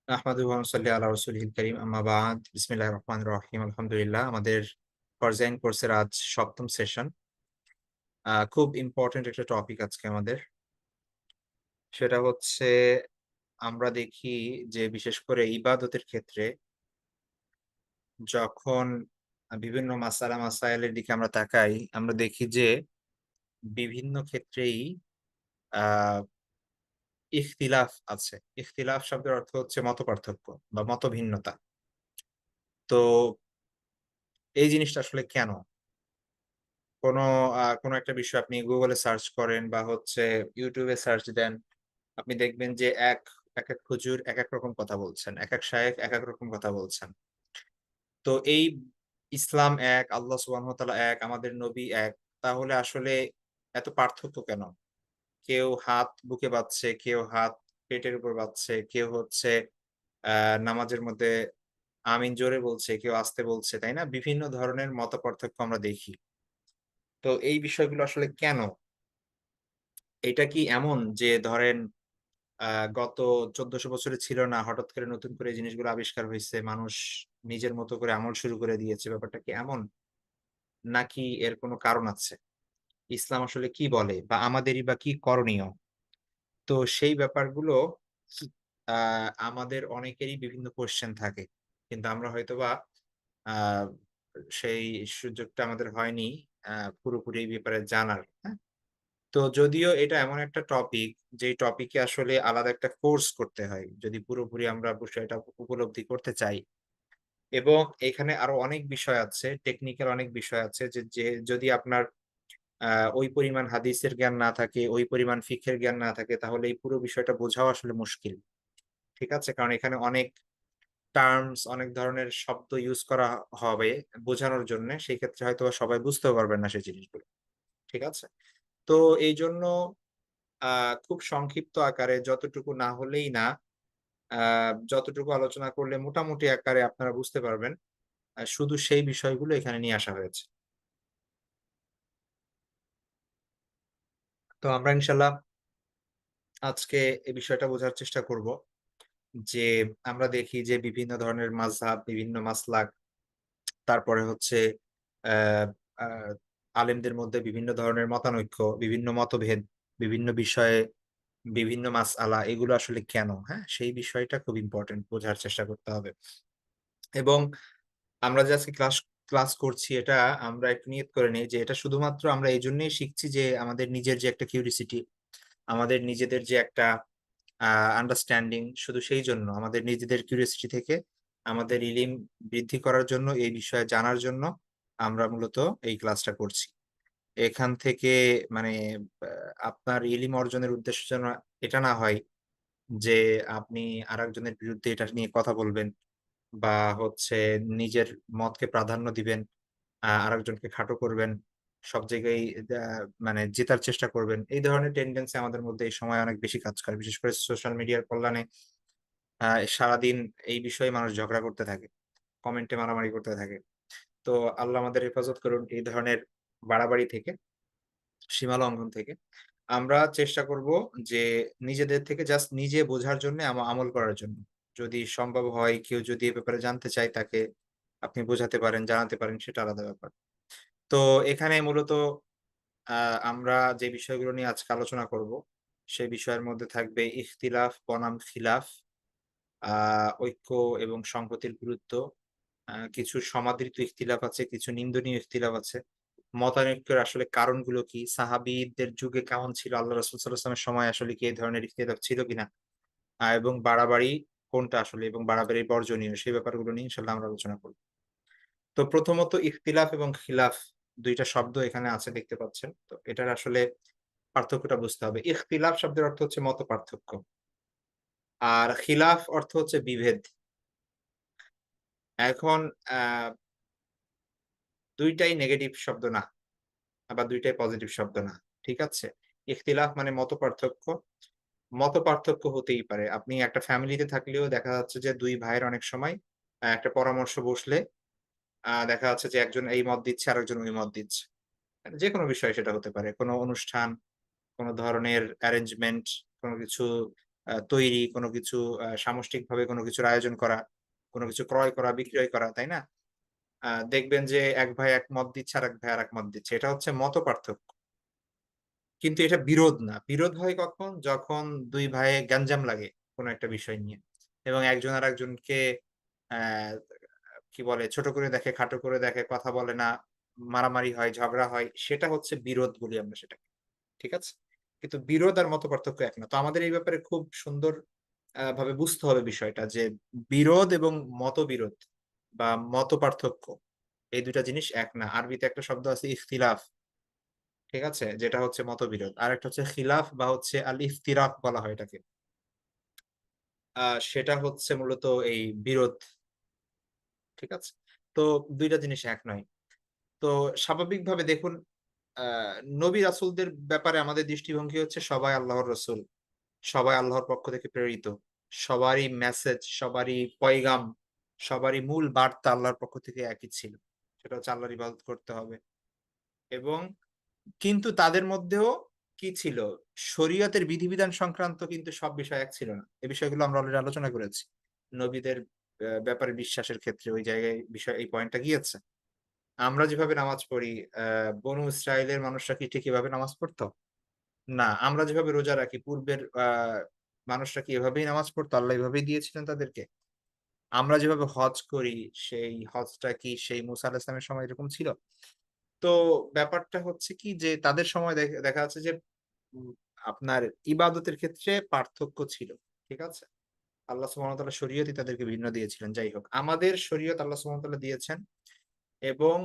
আহমাদুহু ওয়া নুসাল্লি আলা রাসূলিহিল কারীম আম্মা বা'দ বিসমিল্লাহির রহমানির রহিম আলহামদুলিল্লাহ। আমাদের ফারজাইন কোর্সের আজ ৭ম সেশন। খুব ইম্পোর্টেন্ট একটা টপিক আজকে আমাদের। সেটা হচ্ছে আমরা দেখি যে বিশেষ করে ইবাদতের ক্ষেত্রে যখন বিভিন্ন মাসায়েলের দিকে আমরা তাকাই, আমরা দেখি যে বিভিন্ন ক্ষেত্রেই আ ইখতিলাফ আছে। ইখতিলাফ শব্দের অর্থ হচ্ছে মতপার্থক্য বা মতভিন্নতা। তো এই জিনিসটা আসলে কেন? কোনো কোনো একটা বিষয় আপনি Google এ সার্চ করেন বা হচ্ছে YouTube এ সার্চ দেন। আপনি দেখবেন যে একেক হুজুর একেক রকম কথা বলছেন। একেক শায়েখ একেক রকম কথা বলছেন। তো এই ইসলাম এক, আল্লাহ সুবহানাহু ওয়া তাআলা এক, আমাদের নবী এক। তাহলে আসলে এত পার্থক্য কেন? কেউ হাত বুকে বাঁধছে, কেউ হাত পেটের উপর বাঁধছে, কেউ হচ্ছে আ নামাজের মধ্যে আমিন জোরে বলছে, কেউ আস্তে বলছে, তাই না? বিভিন্ন ধরনের মতপার্থক্য আমরা দেখি। তো এই বিষয়গুলো আসলে কেন? এটা কি এমন যে ধরেন আ গত ১৪০০ বছরে ছিল না, হঠাৎ করে নতুন করে এই জিনিসগুলো আবিষ্কার হইছে। মানুষ নিজের মতো করে আমল শুরু করে দিয়েছে। ব্যাপারটা কি এমন? নাকি এর কোনো কারণ আছে? ইসলাম আসলে কি বলে? বা আমাদেরই বা কি করণীয়? তো সেই ব্যাপারগুলো আ আমাদের অনেকেরই বিভিন্ন কোয়েশ্চেন থাকে। কিন্তু আমরা হয়তোবা আ সেই সুযোগটা আমাদের হয়নি আ পুরোপুরি এই ব্যাপারে জানার। হ্যাঁ? তো যদিও এটা এমন একটা টপিক, যেই টপিকে আসলে আলাদা একটা কোর্স করতে হয়। যদি পুরোপুরি আমরা বিষয়টা উপলব্ধি করতে চাই। এবং এখানে আরো অনেক বিষয় আছে, টেকনিক্যাল অনেক বিষয় আছে যে যদি আপনার আ ওই পরিমাণ হাদিসের জ্ঞান না থাকে, ওই পরিমাণ ফিকহের জ্ঞান না থাকে তাহলে এই পুরো বিষয়টা বোঝাও আসলে মুশকিল। ঠিক আছে? কারণ এখানে অনেক টার্মস, অনেক ধরনের শব্দ ইউস করা হবে বোঝানোর জন্যে। সেই ক্ষেত্রে হয়তোবা সবাই বুঝতেও পারবেন না সেই জিনিসগুলো। ঠিক আছে? তো এইজন্য আ খুব সংক্ষিপ্ত আকারে যতটুকু না হলেই না, আ যতটুকু আলোচনা করলে মোটামুটি আকারে আপনারা বুঝতে পারবেন। শুধু সেই বিষয়গুলো এখানে নিয়ে আসা হয়েছে। তো আমরা ইনশাআল্লাহ আজকে এই বিষয়টা বোঝার চেষ্টা করব যে, আমরা দেখি যে বিভিন্ন ধরনের মাযহাব, বিভিন্ন মাসলাক, তারপরে হচ্ছে অ্যা আ আলেমদের মধ্যে বিভিন্ন ধরনের মতানৈক্য, বিভিন্ন মতভেদ, বিভিন্ন বিষয়ে বিভিন্ন মাসআলা এগুলো আসলে কেন? হ্যাঁ? সেই বিষয়টা খুব ইম্পোর্টেন্ট বোঝার চেষ্টা করতে হবে। এবং আমরা যে আজকে ক্লাস করছি এটা আমরা একটু নিয়ত করে নেই যে এটা শুধুমাত্র আমরা এইজন্যই শিখছি যে আমাদের নিজের যে একটা কিউরিসিটি, আমাদের নিজেদের যে একটা আ আন্ডারস্ট্যান্ডিং শুধু সেই জন্য। আমাদের নিজেদের কিউরিওসিটি থেকে আমাদের ইলিম বৃদ্ধি করার জন্য, এই বিষয়ে জানার জন্য আমরা মূলত এই ক্লাসটা করছি। এখান থেকে মানে আ আপনার ইলিম অর্জনের উদ্দেশ্য যেন এটা না হয় যে আপনি আরেকজনের বিরুদ্ধে এটা নিয়ে কথা বলবেন বা হচ্ছে নিজের মতকে প্রাধান্য দিবেন, আরেকজনকে খাটো করবেন। সব জায়গায় মানে জেতার চেষ্টা করবেন। এই ধরনের টেনডেন্সি আমাদের মধ্যে এই সময় অনেক বেশি কাজ করে। বিশেষ করে সোশ্যাল মিডিয়ার কল্যাণে আ সারাদিন এই বিষয়ে মানুষ ঝগড়া করতে থাকে। কমেন্টে মারামারি করতে থাকে। তো আল্লাহ আমাদের হেফাজত করুন এই ধরনের বাড়াবাড়ি থেকে, সীমা লঙ্ঘন থেকে। আমরা চেষ্টা করব যে নিজেদের থেকে জাস্ট নিজে বোঝার জন্যে আমল করার জন্য। যদি সম্ভব হয় কেউ যদি এ ব্যাপারে জানতে চায় তাকে আপনি বোঝাতে পারেন, জানাতে পারেন সেটা আলাদা ব্যাপার। তো এখানে মূলত আ আমরা যে বিষয়গুলো নিয়ে আজকে আলোচনা করব, সেই বিষয়ের মধ্যে থাকবে ইখতিলাফ বনাম খিলাফ, আ ঐক্য এবং সংহতির গুরুত্ব। কিছু সমাদৃত ইখতিলাফ আছে, কিছু নিন্দনীয় ইখতিলাফ আছে। মতানৈক্যের আসলে কারণগুলো কি? সাহাবীদের যুগে কেমন ছিল? আল্লাহ রাসূল সাল্লাল্লাহু আলাইহি ওয়াসাল্লামের সময় আসলে কি এই ধরনের ইখতিলাফ ছিল কিনা? এবং বাড়াবাড়ি কোনটা আসলে এবং বাড়াবাড়ি বর্জনীয় সেই ব্যাপারগুলো নিয়ে ইনশাআল্লাহ আমরা আলোচনা করব। তো প্রথমত ইখতিলাফ এবং খিলাফ ২ টা শব্দ এখানে আছে দেখতে পাচ্ছেন। তো এটার আসলে পার্থক্যটা বুঝতে হবে। ইখতিলাফ শব্দের অর্থ হচ্ছে মতপার্থক্য। আর খিলাফ অর্থ হচ্ছে বিভেদ। এখন আ ২ টাই নেগেটিভ শব্দ না। আবার ২ টাই পজিটিভ শব্দ না। ঠিক আছে? ইখতিলাফ মানে মতপার্থক্য। মতপার্থক্য হতেই পারে। আপনি একটা ফ্যামিলিতে থাকলেও দেখা যাচ্ছে যে ২ ভাইয়ের অনেক সময় একটা পরামর্শ বসলে দেখা যাচ্ছে যে একজন এই মত দিচ্ছে, আরেকজন ওই মত দিচ্ছে। যেকোনো বিষয় সেটা হতে পারে। কোন অনুষ্ঠান, কোন ধরনের অ্যারেঞ্জমেন্ট, কোন কিছু তৈরি, কোনো কিছু সামষ্টিকভাবে কোনো কিছুর আয়োজন করা, কোনো কিছু ক্রয় করা, বিক্রয় করা, তাই না? দেখবেন যে এক ভাই এক মত দিচ্ছে, আরেক ভাই আরেক মত দিচ্ছে। এটা হচ্ছে মতপার্থক্য। কিন্তু এটা বিরোধ না। বিরোধ হয় কখন? যখন ২ ভাইয়ে গ্যাঞ্জাম লাগে কোনো একটা বিষয় নিয়ে। এবং একজন আরেকজনকে অ্যা কি বলে? ছোট করে দেখে, খাটো করে দেখে, কথা বলে না, মারামারি হয়, ঝগড়া হয়। সেটা হচ্ছে বিরোধ বলি আমরা সেটাকে। ঠিক আছে? কিন্তু বিরোধ আর মতপার্থক্য এক না। তো আমাদের এই ব্যাপারে খুব সুন্দর ভাবে বুঝতে হবে বিষয়টা যে বিরোধ এবং মতবিরোধ বা মতপার্থক্য এই ২ টা জিনিস এক না। আরবিতে একটা শব্দ আছে ইখতিলাফ। ঠিক আছে? যেটা হচ্ছে মতবিরোধ। আরেকটা হচ্ছে খিলাফ বা হচ্ছে আল ইফতিরাক বলা হয় এটাকে। সেটা হচ্ছে মূলত এই বিরোধ। ঠিক আছে? তো ২ টা জিনিস এক নয়। তো স্বাভাবিকভাবে দেখুন আ নবী-রাসূলদের ব্যাপারে আমাদের দৃষ্টিভঙ্গি হচ্ছে সবাই আল্লাহর রাসূল। সবাই আল্লাহর পক্ষ থেকে প্রেরিত। সবারই মেসেজ, সবারই পয়গাম, সবারই মূল বার্তা আল্লাহর পক্ষ থেকে একই ছিল। সেটা হচ্ছে আল্লাহর ইবাদত করতে হবে এবং কিন্তু তাদের মধ্যেও কি ছিল? শরীয়তের বিধিবিধান সংক্রান্ত কিন্তু সব বিষয় এক ছিল না। এই বিষয়গুলো আমরা অলরেডি আলোচনা করেছি। নবীদের ব্যাপারে বিশ্বাসের ক্ষেত্রে ওই জায়গায় এই পয়েন্টটা গিয়েছে। আমরা যেভাবে নামাজ পড়ি, বনু ইসরাইলের মানুষরা কি ঠিক এভাবে নামাজ পড়ত? না। আমরা যেভাবে রোজা রাখি, পূর্বের মানুষরা কি এভাবেই নামাজ পড়তো? আল্লাহ এভাবেই দিয়েছিলেন তাদেরকে? আমরা যেভাবে হজ করি, সেই হজটা কি সেই মুসা আলাইহিস সালামের সময় এরকম ছিল? তো ব্যাপারটা হচ্ছে কি যে তাদের সময় দেখা যাচ্ছে যে উম আপনার ইবাদতের ক্ষেত্রে পার্থক্য ছিল। ঠিক আছে? আল্লাহ সুবহানাহু ওয়া তাআলা শরীয়তই তাদেরকে ভিন্ন দিয়েছিলেন। যাই হোক, আমাদের শরীয়ত আল্লাহ সুবহানাহু ওয়া তাআলা দিয়েছেন এবং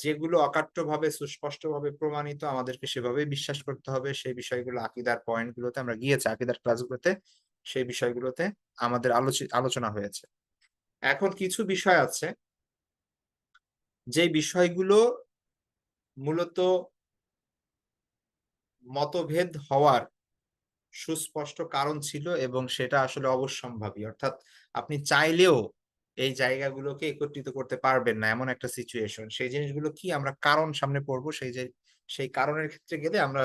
যেগুলো অকাট্যভাবে সুস্পষ্টভাবে প্রমাণিত আমাদেরকে সেভাবেই বিশ্বাস করতে হবে। সেই বিষয়গুলো আকীদার পয়েন্ট গুলোতে আমরা গিয়েছি। আকীদার ক্লাসগুলোতে সেই বিষয়গুলোতে আমাদের আলোচনা হয়েছে। এখন কিছু বিষয় আছে যেই বিষয়গুলো মূলত মতভেদ হওয়ার সুস্পষ্ট কারণ ছিল এবং সেটা আসলে অবশ্যম্ভাবী। অর্থাৎ আপনি চাইলেও এই জায়গাগুলোকে একত্রিত করতে পারবেন না। এমন একটা সিচুয়েশন। সেই জিনিসগুলো কি আমরা কারণ সামনে পড়ব সেই কারণের ক্ষেত্রে গেলে আমরা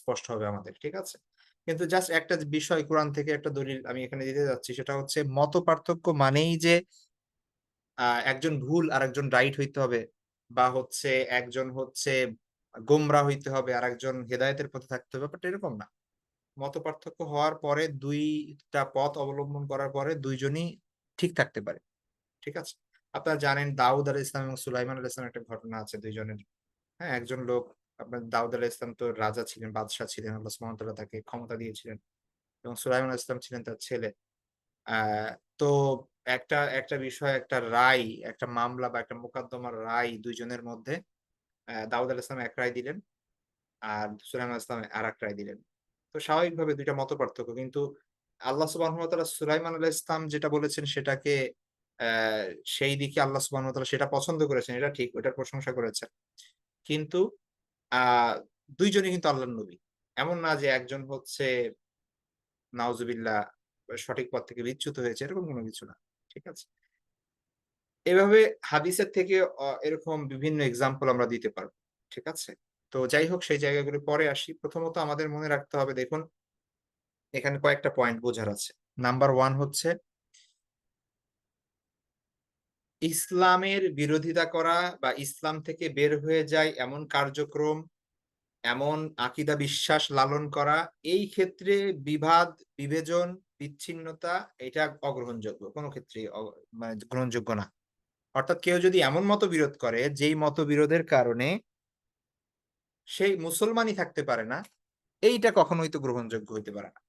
স্পষ্ট হবে আমাদের। ঠিক আছে? কিন্তু জাস্ট একটা বিষয় কোরআন থেকে একটা দলিল আমি এখানে দিতে যাচ্ছি সেটা হচ্ছে মতপার্থক্য মানেই যে একজন ভুল আরেকজন রাইট হইতে হবে বা হচ্ছে একজন হচ্ছে গোমরা হইতে হবে, আরেকজন হেদায়েতের পথে থাকতে হবে। ব্যাপারটা এরকম না। মতপার্থক্য হওয়ার পরে ২ টা পথ অবলম্বন করার পরে ২ জনই ঠিক থাকতে পারে। ঠিক আছে? আপনারা জানেন দাউদ আলাইহিস সালাম এবং সুলাইমান আলাইহিস সালামের একটা ঘটনা আছে ২ জনের। হ্যাঁ? একজন লোক আপনার দাউদ আলাইহিস সালাম তো রাজা ছিলেন, বাদশা ছিলেন। আল্লাহ সুবহানাহু ওয়া তাআলা তাকে ক্ষমতা দিয়েছিলেন এবং সুলাইমান আলাইহিস সালাম ছিলেন তার ছেলে। আ তো একটা বিষয়, একটা রায়, একটা মামলা বা একটা মোকদ্দমার রায় ২ জনের মধ্যে দাউদ আলাইহিস সালাম এক রায় দিলেন। আর সুলাইমান আলাইহিস সালাম আরেক রায় দিলেন। তো স্বাভাবিকভাবে ২ টা মতপার্থক্য। কিন্তু আল্লাহ সুবহানাহু ওয়া তাআলা সুলাইমান আলাইহিস সালাম যেটা বলেছেন সেটাকে অ্যা সেই দিকে আল্লাহ সুবহানাহু ওয়া তাআলা সেটা পছন্দ করেছেন। এটা ঠিক, ওটার প্রশংসা করেছেন। কিন্তু আ ২ জনই কিন্তু আল্লাহর নবী। এমন না যে একজন হচ্ছে নাউজুবিল্লাহ সঠিক পথ থেকে বিচ্যুত হয়েছে, এরকম কোন কিছু না। ঠিক আছে? এভাবে হাদিসের থেকে এরকম বিভিন্ন এক্সাম্পল আমরা দিতে পারব। ঠিক আছে? তো যাই হোক সেই জায়গাগুলো পরে আসি। প্রথমত আমাদের মনে রাখতে হবে দেখুন এখানে কয়েকটা পয়েন্ট বোঝার আছে। নাম্বার 1 হচ্ছে ইসলামের বিরোধিতা করা বা ইসলাম থেকে বের হয়ে যায় এমন কার্যক্রম, এমন আকিদা বিশ্বাস লালন করা, এই ক্ষেত্রে বিবাদ, বিভেজন, বিচ্ছিন্নতা এটা অগ্রহণযোগ্য। কোন ক্ষেত্রেই মানে গ্রহণযোগ্য না। অর্থাৎ কেউ যদি এমন মতবিরোধ করে যেই মতবিরোধের কারণে সেই মুসলমানই থাকতে পারে না, এইটা কখনোই তো গ্রহণযোগ্য হইতে পারে না।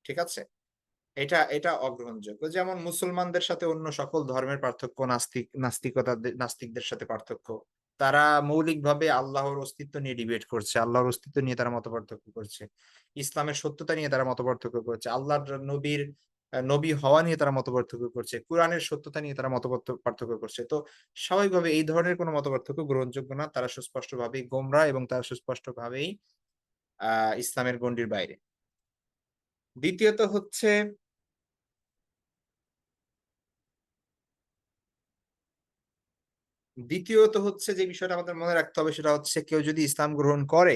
ঠিক আছে? এটা অগ্রহণযোগ্য। যেমন মুসলমানদের সাথে অন্য সকল ধর্মের পার্থক্য, নাস্তিকদের সাথে পার্থক্য। তারা মৌলিকভাবে আল্লাহর অস্তিত্ব নিয়ে ডিবেট করছে। আল্লাহর অস্তিত্ব নিয়ে তারা মতপার্থক্য করছে। ইসলামের সত্যতা নিয়ে তারা মতপার্থক্য করছে। আল্লাহর নবী হওয়া নিয়ে তারা মতপার্থক্য করছে। কুরআনের সত্যতা নিয়ে তারা পার্থক্য করছে। তো স্বাভাবিকভাবে এই ধরনের কোন মতপার্থক্য গ্রহণযোগ্য না। তারা সুস্পষ্টভাবেই গোমরা এবং তারা সুস্পষ্টভাবেই আ ইসলামের গণ্ডির বাইরে। দ্বিতীয়ত হচ্ছে যে বিষয়টা আমাদের মনে রাখতে হবে সেটা হচ্ছে কেউ যদি ইসলাম গ্রহণ করে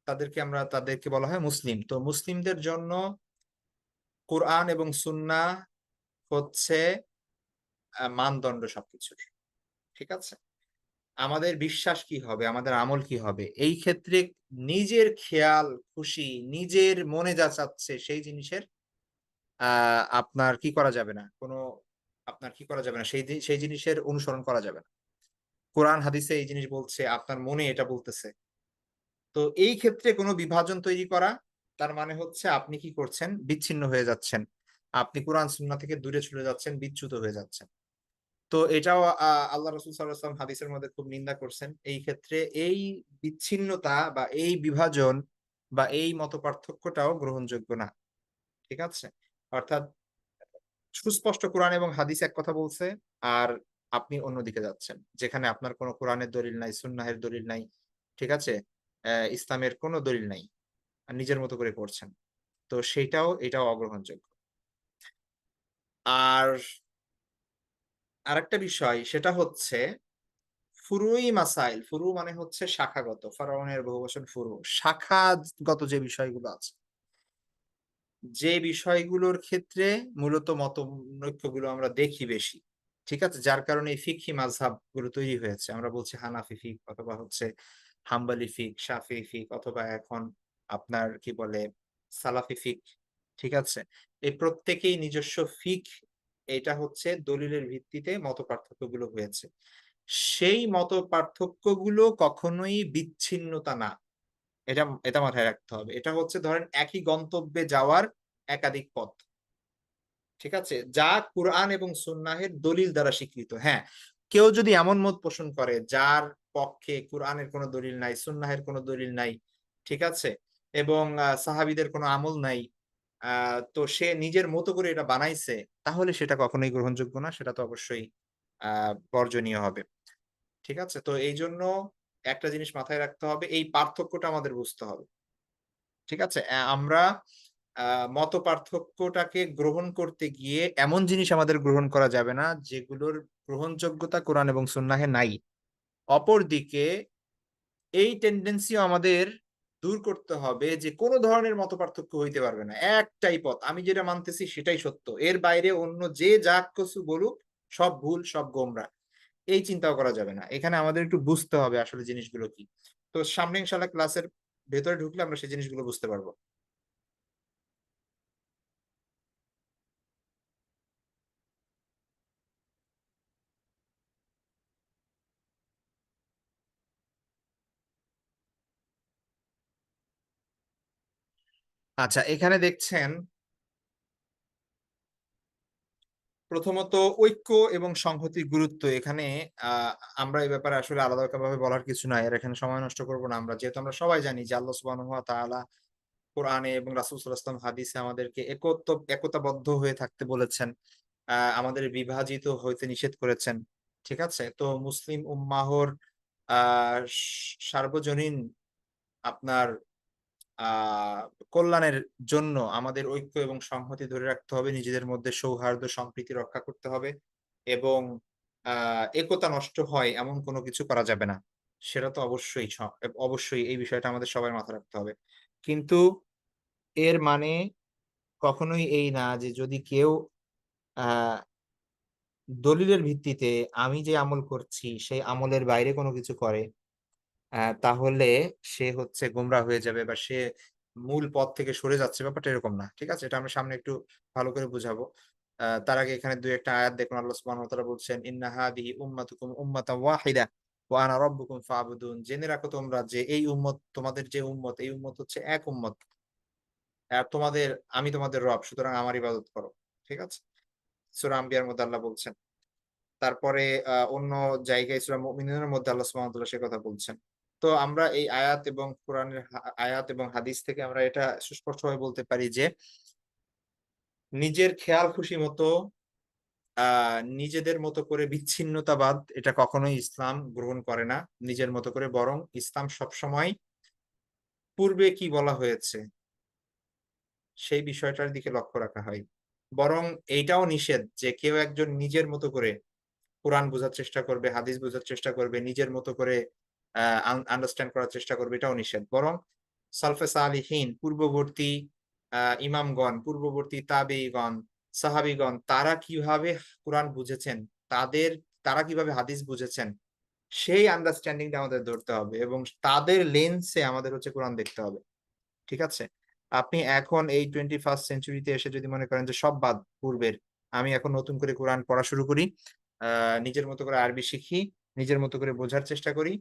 তাদেরকে বলা হয় মুসলিম। তো মুসলিমদের জন্য কোরআন এবং সুন্নাহ হচ্ছে মানদণ্ড সবকিছুর। ঠিক আছে? আমাদের বিশ্বাস কি হবে, আমাদের আমল কি হবে? এই ক্ষেত্রে নিজের খেয়াল খুশি, নিজের মনে যা চাচ্ছে সেই জিনিসের আ আপনার কি করা যাবে না। আপনার কি করা যাবে না। সেই জিনিসের অনুসরণ করা যাবে না। কোরআন হাদিসে এই জিনিস বলছে, আপনার মনে এটা বলতেছে। তো এই ক্ষেত্রে কোন বিভাজন তৈরি করা, তার মানে হচ্ছে আপনি কি করছেন? বিচ্ছিন্ন হয়ে যাচ্ছেন। আপনি কোরআন সুন্নাহ থেকে দূরে চলে যাচ্ছেন, বিচ্যুত হয়ে যাচ্ছেন। তো এটাও আল্লাহ রাসূল সাল্লাল্লাহু আলাইহি ওয়াসাল্লাম হাদিসের মধ্যে খুব নিন্দা করছেন। এই ক্ষেত্রে এই বিচ্ছিন্নতা বা এই বিভাজন বা এই মতপার্থক্যটাও গ্রহণযোগ্য না। ঠিক আছে? অর্থাৎ সুস্পষ্ট কোরআন এবং হাদিস এক কথা বলছে, আর আপনি অন্যদিকে যাচ্ছেন। যেখানে আপনার কোন কোরআনের দলিল নাই, সুন্নাহের দলিল নাই। ঠিক আছে? ইসলামের কোন দলিল নাই। আর নিজের মতো করে করছেন। তো এটাও অগ্রহণযোগ্য। আর আরেকটা বিষয় সেটা হচ্ছে ফুরুই মাসাইল। ফুরু মানে হচ্ছে শাখাগত। ফারাওনের বহুবচন ফুরু। শাখাগত যে বিষয়গুলো আছে, যে বিষয়গুলোর ক্ষেত্রে মূলত মতনৈক্যগুলো আমরা দেখি বেশি। ঠিক আছে? যার কারণে এই ফিকহি মাযহাব গুলো তৈরি হয়েছে। আমরা বলছি হানাফি ফিক অথবা হচ্ছে হাম্বলি ফিক, শাফিঈ ফিক অথবা এখন আপনার কি বলে সালাফি ফিক। ঠিক আছে? এই প্রত্যেকেই নিজস্ব ফিক, এটা হচ্ছে দলিলের ভিত্তিতে মতপার্থক্যগুলো হয়েছে। সেই মতপার্থক্যগুলো কখনোই বিচ্ছিন্নতা না। এটা মাথায় রাখতে হবে। এটা হচ্ছে ধরেন একই গন্তব্যে যাওয়ার একাধিক পথ। ঠিক আছে? যা কুরআন এবং সুন্নাহের দলিল দ্বারা স্বীকৃত। হ্যাঁ, কেউ যদি এমন মত পোষণ করে যার পক্ষে কুরআনের কোন দলিল নাই, সুন্নাহের কোন দলিল নাই। ঠিক আছে? এবং সাহাবীদের কোন আমল নাই। আ তো সে নিজের মতো করে এটা বানাইছে, তাহলে সেটা কখনোই গ্রহণযোগ্য না। সেটা তো অবশ্যই আ বর্জনীয় হবে। ঠিক আছে? তো এইজন্য একটা জিনিস মাথায় রাখতে হবে, এই পার্থক্যটা আমাদের বুঝতে হবে। ঠিক আছে? আমরা আ মতপার্থক্যটাকে গ্রহণ করতে গিয়ে এমন জিনিস আমাদের গ্রহণ করা যাবে না, যেগুলোর গ্রহণযোগ্যতা কোরআন এবং সুন্নাহে নাই। অপরদিকে এই টেনডেন্সিও আমাদের দূর করতে হবে যে, কোন ধরনের মতপার্থক্য হইতে পারবে না। একটাই পথ। আমি যেটা মানতেছি সেটাই সত্য। এর বাইরে অন্য যে যা কিছু বলুক, সব ভুল, সব গোমরা। এই চিন্তাও করা যাবে না। এখানে আমাদের একটু বুঝতে হবে আসলে জিনিসগুলো কি। তো সামনে ইনশাআল্লাহ ক্লাসের ভেতরে ঢুকলে আমরা সেই জিনিসগুলো বুঝতে পারব। আচ্ছা, এখানে দেখছেন প্রথমত ঐক্য এবং সংহতির গুরুত্ব এখানে আ আমরা এই ব্যাপারে আসলে আলাদাভাবে বলার কিছু নাই। আর এখানে সময় নষ্ট করব না আমরা। যেহেতু আমরা সবাই জানি যে আল্লাহ সুবহানাহু ওয়া তাআলা কোরআনে এবং রাসূল সাল্লাল্লাহু আলাইহি ওয়াসাল্লাম হাদিসে আমাদেরকে একতাবদ্ধ হয়ে থাকতে বলেছেন। আমাদের বিভাজিত হইতে নিষেধ করেছেন। ঠিক আছে? তো মুসলিম উম্মাহর আ সার্বজনীন আপনার আ কল্যাণের জন্য আমাদের ঐক্য এবং সংহতি ধরে রাখতে হবে। নিজেদের মধ্যে সৌহার্দ্য সম্প্রীতি রক্ষা করতে হবে এবং আ একতা নষ্ট হয় এমন কোন কিছু করা যাবে না। সেটা তো অবশ্যই এই বিষয়টা আমাদের সবার মাথায় রাখতে হবে। কিন্তু এর মানে কখনোই এই না যে যদি কেউ আ দলিলের ভিত্তিতে আমি যে আমল করছি সেই আমলের বাইরে কোন কিছু করে তাহলে সে হচ্ছে গোমরাহ হয়ে যাবে বা সে মূল পথ থেকে সরে যাচ্ছে, ব্যাপারটা এরকম না। ঠিক আছে? এটা আমরা সামনে একটু ভালো করে বুঝাবো। তার আগে এখানে ২-১ টা আয়াত দেখুন আল্লাহ সুবহানাহু ওয়া তাআলা বলছেন, "ইন্না হাদিহি উম্মাতুকুম উম্মাতান ওয়াহিদা ওয়া আনা রাব্বুকুম ফা'বুদুন।" জেনে রাখো তোমরা যে এই উম্মত তোমাদের যে উম্মত, এই উম্মত হচ্ছে এক উম্মত। আর আমি তোমাদের রব। সুতরাং আমার ইবাদত করো। ঠিক আছে? সূরা আম্বিয়ার মধ্যে আল্লাহ বলছেন। তারপরে অন্য জায়গায় সূরা মুমিনুনের মধ্যে আল্লাহ সুবহানাহু ওয়া তাআলা সে কথা বলছেন। তো আমরা এই আয়াত এবং কোরআনের আয়াত এবং হাদিস থেকে আমরা এটা সুস্পষ্টভাবে বলতে পারি যে, নিজের খেয়াল খুশি মতো আ নিজেদের মতো করে বিচ্ছিন্নতাবাদ এটা কখনোই ইসলাম গ্রহণ করে না। নিজের মতো করে বরং ইসলাম সবসময় পূর্বে কি বলা হয়েছে সেই বিষয়টার দিকে লক্ষ্য রাখা হয়। বরং এইটাও নিষেধ যে কেউ একজন নিজের মতো করে কোরআন বোঝার চেষ্টা করবে, হাদিস বোঝার চেষ্টা করবে, নিজের মতো করে আ আন্ডারস্ট্যান্ড করার চেষ্টা করবে, এটাও নিষেধ। বরং সালফে সালিহিন পূর্ববর্তী ইমামগণ, পূর্ববর্তী তাবেঈগণ, সাহাবীগণ তারা কিভাবে কোরআন বুঝেছেন, তারা কিভাবে হাদিস বুঝেছেন, সেই আন্ডারস্ট্যান্ডিংটা আমাদের ধরতে হবে এবং তাদের লেন্সে আমাদের হচ্ছে কোরআন দেখতে হবে। ঠিক আছে? আপনি এখন এই 21st সেঞ্চুরিতে এসে যদি মনে করেন যে সব বাদ পূর্বের, আমি এখন নতুন করে কোরআন পড়া শুরু করি। আ নিজের মতো করে আরবি শিখি, নিজের মতো করে বোঝার চেষ্টা করি।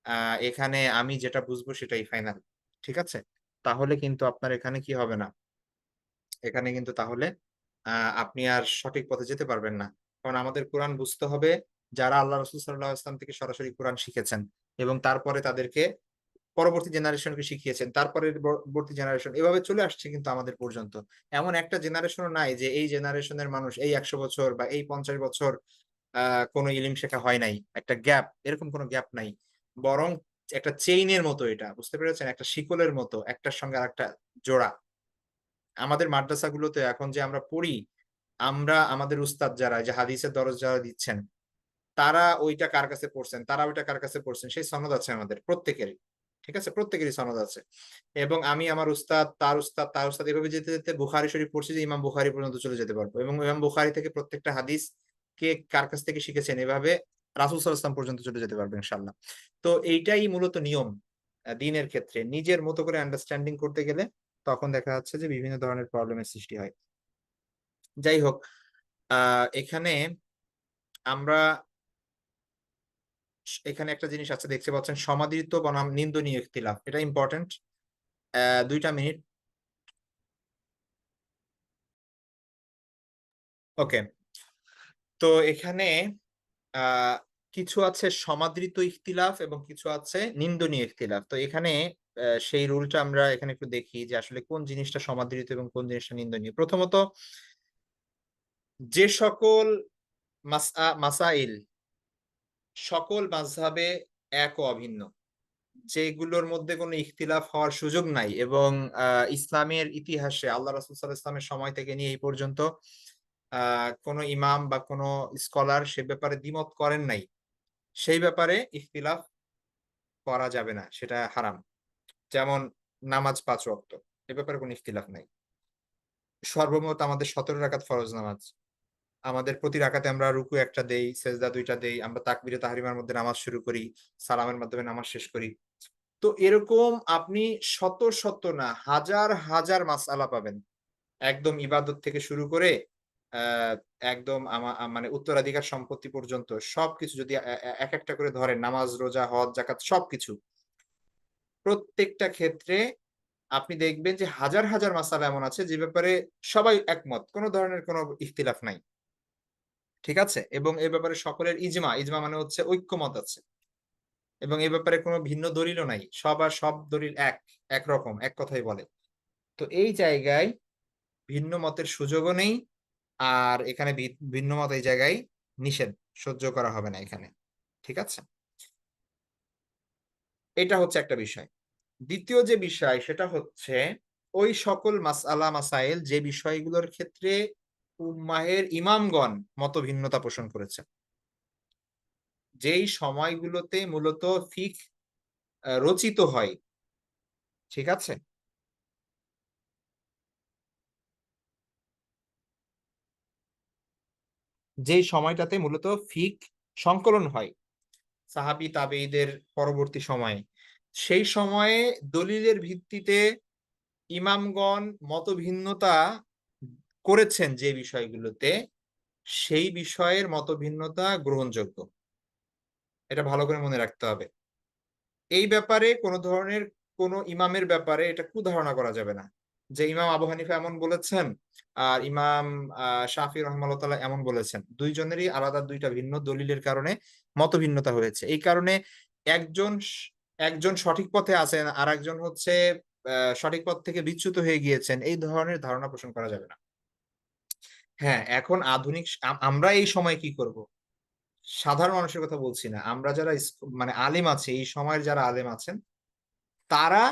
আ এখানে আমি যেটা বুঝবো সেটাই ফাইনাল। ঠিক আছে? তাহলে কিন্তু আপনার এখানে কি হবে না? এখানে কিন্তু তাহলে আ আপনি আর সঠিক পথে যেতে পারবেন না। কারণ আমাদের কোরআন বুঝতে হবে যারা আল্লাহ রাসূল সাল্লাল্লাহু আলাইহি ওয়াসাল্লাম থেকে সরাসরি কোরআন শিখেছেন এবং তারপরে তাদেরকে পরবর্তী জেনারেশনকে শিখিয়েছেন। তারপরের বর্তী জেনারেশন এভাবে চলে আসছে কিন্তু আমাদের পর্যন্ত। এমন একটা জেনারেশনও নাই যে এই জেনারেশনের মানুষ এই ১০০ বছর বা এই ৫০ বছর আ কোন ইলম শেখা হয় নাই। একটা গ্যাপ, এরকম কোন গ্যাপ নাই। বরং একটা চেইনের মতো এটা। বুঝতে পেরেছেন? একটা শিকলের মতো একটার সঙ্গে আরেকটা জোড়া। আমাদের মাদ্রাসাগুলোতে এখন যে আমরা পড়ি, আমরা আমাদের উস্তাদ যারা এই যে হাদিসের দরস যারা দিচ্ছেন, তারা ওইটা কার কাছে পড়ছেন, তারা ওইটা কার কাছে পড়ছেন সেই সনদ আছে আমাদের প্রত্যেকেরই। ঠিক আছে? প্রত্যেকেরই সনদ আছে। এবং আমি আমার উস্তাদ, তার উস্তাদ, তার উস্তাদ এভাবে যেতে, যেতে বুখারী শরীফ পড়ছি যে ইমাম বুখারী পর্যন্ত চলে যেতে পারবো। এবং ইমাম বুখারী থেকে প্রত্যেকটা হাদিস কে কার কাছ থেকে শিখেছেন এভাবে রাসূল সাল্লাল্লাহু আলাইহি ওয়াসাল্লাম পর্যন্ত চলে যেতে পারবো ইনশাআল্লাহ। তো এইটাই মূলত নিয়ম দ্বীনের ক্ষেত্রে। নিজের মতো করে আন্ডারস্ট্যান্ডিং করতে গেলে তখন দেখা যাচ্ছে যে বিভিন্ন ধরনের প্রবলেমের সৃষ্টি হয়। যাই হোক, আ এখানে আমরা এখানে একটা জিনিস আছে দেখতে পাচ্ছেন সমাদৃত বনাম নিন্দনীয় ইখতিলাফ। এটা ইম্পোর্টেন্ট। ২ টা মিনিট। ওকে। তো এখানে আ কিছু আছে সমাদৃত ইখতিলাফ এবং কিছু আছে নিন্দনীয় ইখতিলাফ। তো এখানে সেই রুলটা আমরা এখানে একটু দেখি যে আসলে কোন জিনিসটা সমাদৃত এবং কোন জিনিসটা নিন্দনীয়। প্রথমত যে সকল মাসাইল সকল মাযহাবে এক ও অভিন্ন। যেগুলোর মধ্যে কোনো ইখতিলাফ হওয়ার সুযোগ নাই এবং আ ইসলামের ইতিহাসে আল্লাহ রাসূল সাল্লাল্লাহু আলাইহি ওয়াসাল্লামের সময় থেকে নিয়ে এই পর্যন্ত আ কোনো ইমাম বা কোনো স্কলার সে ব্যাপারে দ্বিমত করেন নাই। সেই ব্যাপারে ইখতিলাফ করা যাবে না। সেটা হারাম। যেমন নামাজ ৫ ওয়াক্ত। এ ব্যাপারে কোনো ইখতিলাফ নাই। সর্বমোট আমাদের ১৭ রাকাত ফরজ নামাজ। আমাদের প্রতি রাকাতে আমরা রুকু ১ টা দেই, সেজদা ২ টা দেই। আমরা তাকবীরে তাহরিমার মধ্যে নামাজ শুরু করি। সালামের মাধ্যমে নামাজ শেষ করি। তো এরকম আপনি শত, শত না হাজার, হাজার মাসআলা পাবেন। একদম ইবাদত থেকে শুরু করে আ একদম মানে উত্তরাধিকার সম্পত্তি পর্যন্ত সবকিছু যদি একেকটা করে ধরেন নামাজ, রোজা, হজ, যাকাত সবকিছু। প্রত্যেকটা ক্ষেত্রে আপনি দেখবেন যে হাজার, হাজার মাসআলা এমন আছে যে ব্যাপারে সবাই একমত। কোন ধরনের কোন ইখতিলাফ নাই। ঠিক আছে? এবং এ ব্যাপারে সকলের ইজমা, ইজমা মানে হচ্ছে ঐক্যমত আছে। এবং এ ব্যাপারে কোন ভিন্ন দলিলও নাই। সবার সব দলিল একরকম, এক কথাই বলে। তো এই জায়গায় ভিন্ন মতের সুযোগও নেই। আর এখানে ভিন্ন মত এই জায়গায় নিষেধ। সহ্য করা হবে না এখানে। ঠিক আছে? এটা হচ্ছে একটা বিষয়। ২য় যে বিষয় সেটা হচ্ছে ওই সকল মাসআলা মাসাইল যে বিষয়গুলোর ক্ষেত্রে উম্মাহের ইমামগণ মতভিন্নতা পোষণ করেছেন। যেই সময়গুলোতে মূলত ফিকহ রচিত হয়। ঠিক আছে? যেই সময়টাতে মূলত সংকলন হয়। সাহাবী তাবেয়ীদের পরবর্তী সময়ে। সেই সময়ে দলিলের ভিত্তিতে ইমামগণ মতভিন্নতা করেছেন যে বিষয়গুলোতে, সেই বিষয়ের মতভিন্নতা গ্রহণযোগ্য। এটা ভালো করে মনে রাখতে হবে। এই ব্যাপারে কোন ধরনের কোন ইমামের ব্যাপারে এটা কুধারণা করা যাবে না। যে ইমাম আবু হানিফা এমন বলেছেন, আর ইমাম শাফি রাহমাহুল্লাহ তাআলা এমন বলেছেন। ২ জনেরই আলাদা ২ টা ভিন্ন দলিলের কারণে মতভিন্নতা হয়েছে। এই কারণে একজন একজন সঠিক পথে আছেন, আরেকজন হচ্ছে সঠিক পথ থেকে বিচ্যুত হয়ে গিয়েছেন। এই ধরনের ধারণা পোষণ করা যাবে না। হ্যাঁ, এখন আধুনিক আমরা এই সময় কি করব? সাধারণ মানুষের কথা বলছি না। আমরা যারা মানে আলেম আছি, এই সময়ের যারা আলেম আছেন তারা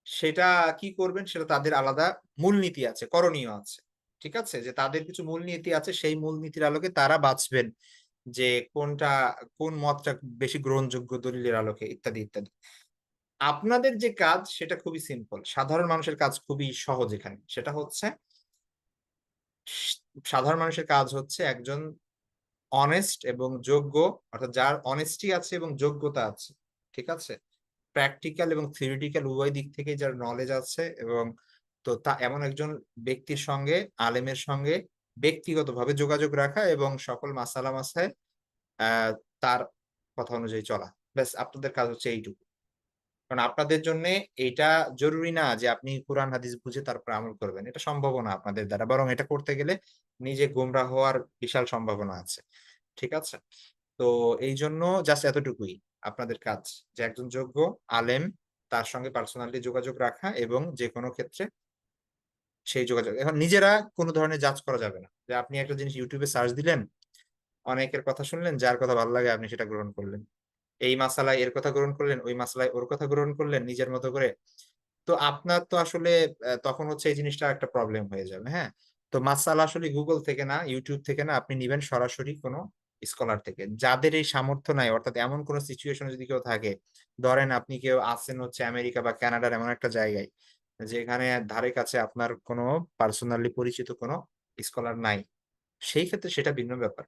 সেটা কি করবেন সেটা তাদের আলাদা মূলনীতি আছে, করণীয় আছে। ঠিক আছে? যে তাদের কিছু মূলনীতি আছে সেই মূলনীতির আলোকে তারা বাছবেন যে কোন মতটা বেশি গ্রহণযোগ্য দলিলের আলোকে ইত্যাদি, ইত্যাদি। আপনাদের যে কাজ সেটা খুবই সিম্পল। সাধারণ মানুষের কাজ খুবই সহজ এখানে। সেটা হচ্ছে স সাধারণ মানুষের কাজ হচ্ছে একজন অনেস্ট এবং যোগ্য, অর্থাৎ যার অনেস্টি আছে এবং যোগ্যতা আছে। ঠিক আছে? প্র্যাকটিক্যাল এবং থিওরিটিক্যাল উভয় দিক থেকেই যার নলেজ আছে এবং এমন একজন ব্যক্তির সঙ্গে, আলেমের সঙ্গে ব্যক্তিগতভাবে যোগাযোগ রাখা এবং সকল মাসালা মাসাইল আ তার কথা অনুযায়ী চলা। ব্যাস আপনাদের কাজ হচ্ছে এইটুকু। কারণ আপনাদের জন্যে এইটা জরুরি না যে আপনি কুরআন হাদিস বুঝে তারপর আমল করবেন। এটা সম্ভবও না আপনাদের দ্বারা। বরং এটা করতে গেলে নিজে গোমরা হওয়ার বিশাল সম্ভাবনা আছে। ঠিক আছে? তো এইজন্য জাস্ট এতটুকুই আপনাদের কাজ। যে একজন যোগ্য আলেম, তার সঙ্গে পার্সোনালি যোগাযোগ রাখা এবং যেকোনো ক্ষেত্রে সেই যোগাযোগ। এখন নিজেরা কোন ধরনের জাজ করা যাবে না। যে আপনি একটা জিনিস YouTube এ সার্চ দিলেন, অনেকের কথা শুনলেন, যার কথা ভালো লাগে আপনি সেটা গ্রহণ করলেন। এই মাসালায় এর কথা গ্রহণ করলেন, ওই মাসালায় ওর কথা গ্রহণ করলেন নিজের মতো করে। তো আপনার তো আসলে তখন হচ্ছে এই জিনিসটা একটা প্রবলেম হয়ে যাবে, হ্যাঁ? তো মাসালা আসলে Google থেকে না, YouTube থেকে না, আপনি নিবেন সরাসরি কোন স্কলার থেকে। যাদের এই সামর্থ্য নাই, অর্থাৎ এমন কোন সিচুয়েশন এ যদি কেউ থাকে, ধরেন আপনি কেউ আছেন হচ্ছে আমেরিকা বা কানাডার এমন একটা জায়গায়, যেখানে ধারে কাছে আপনার কোন পার্সোনালি পরিচিত কোন স্কলার নাই। সেই ক্ষেত্রে সেটা ভিন্ন ব্যাপার।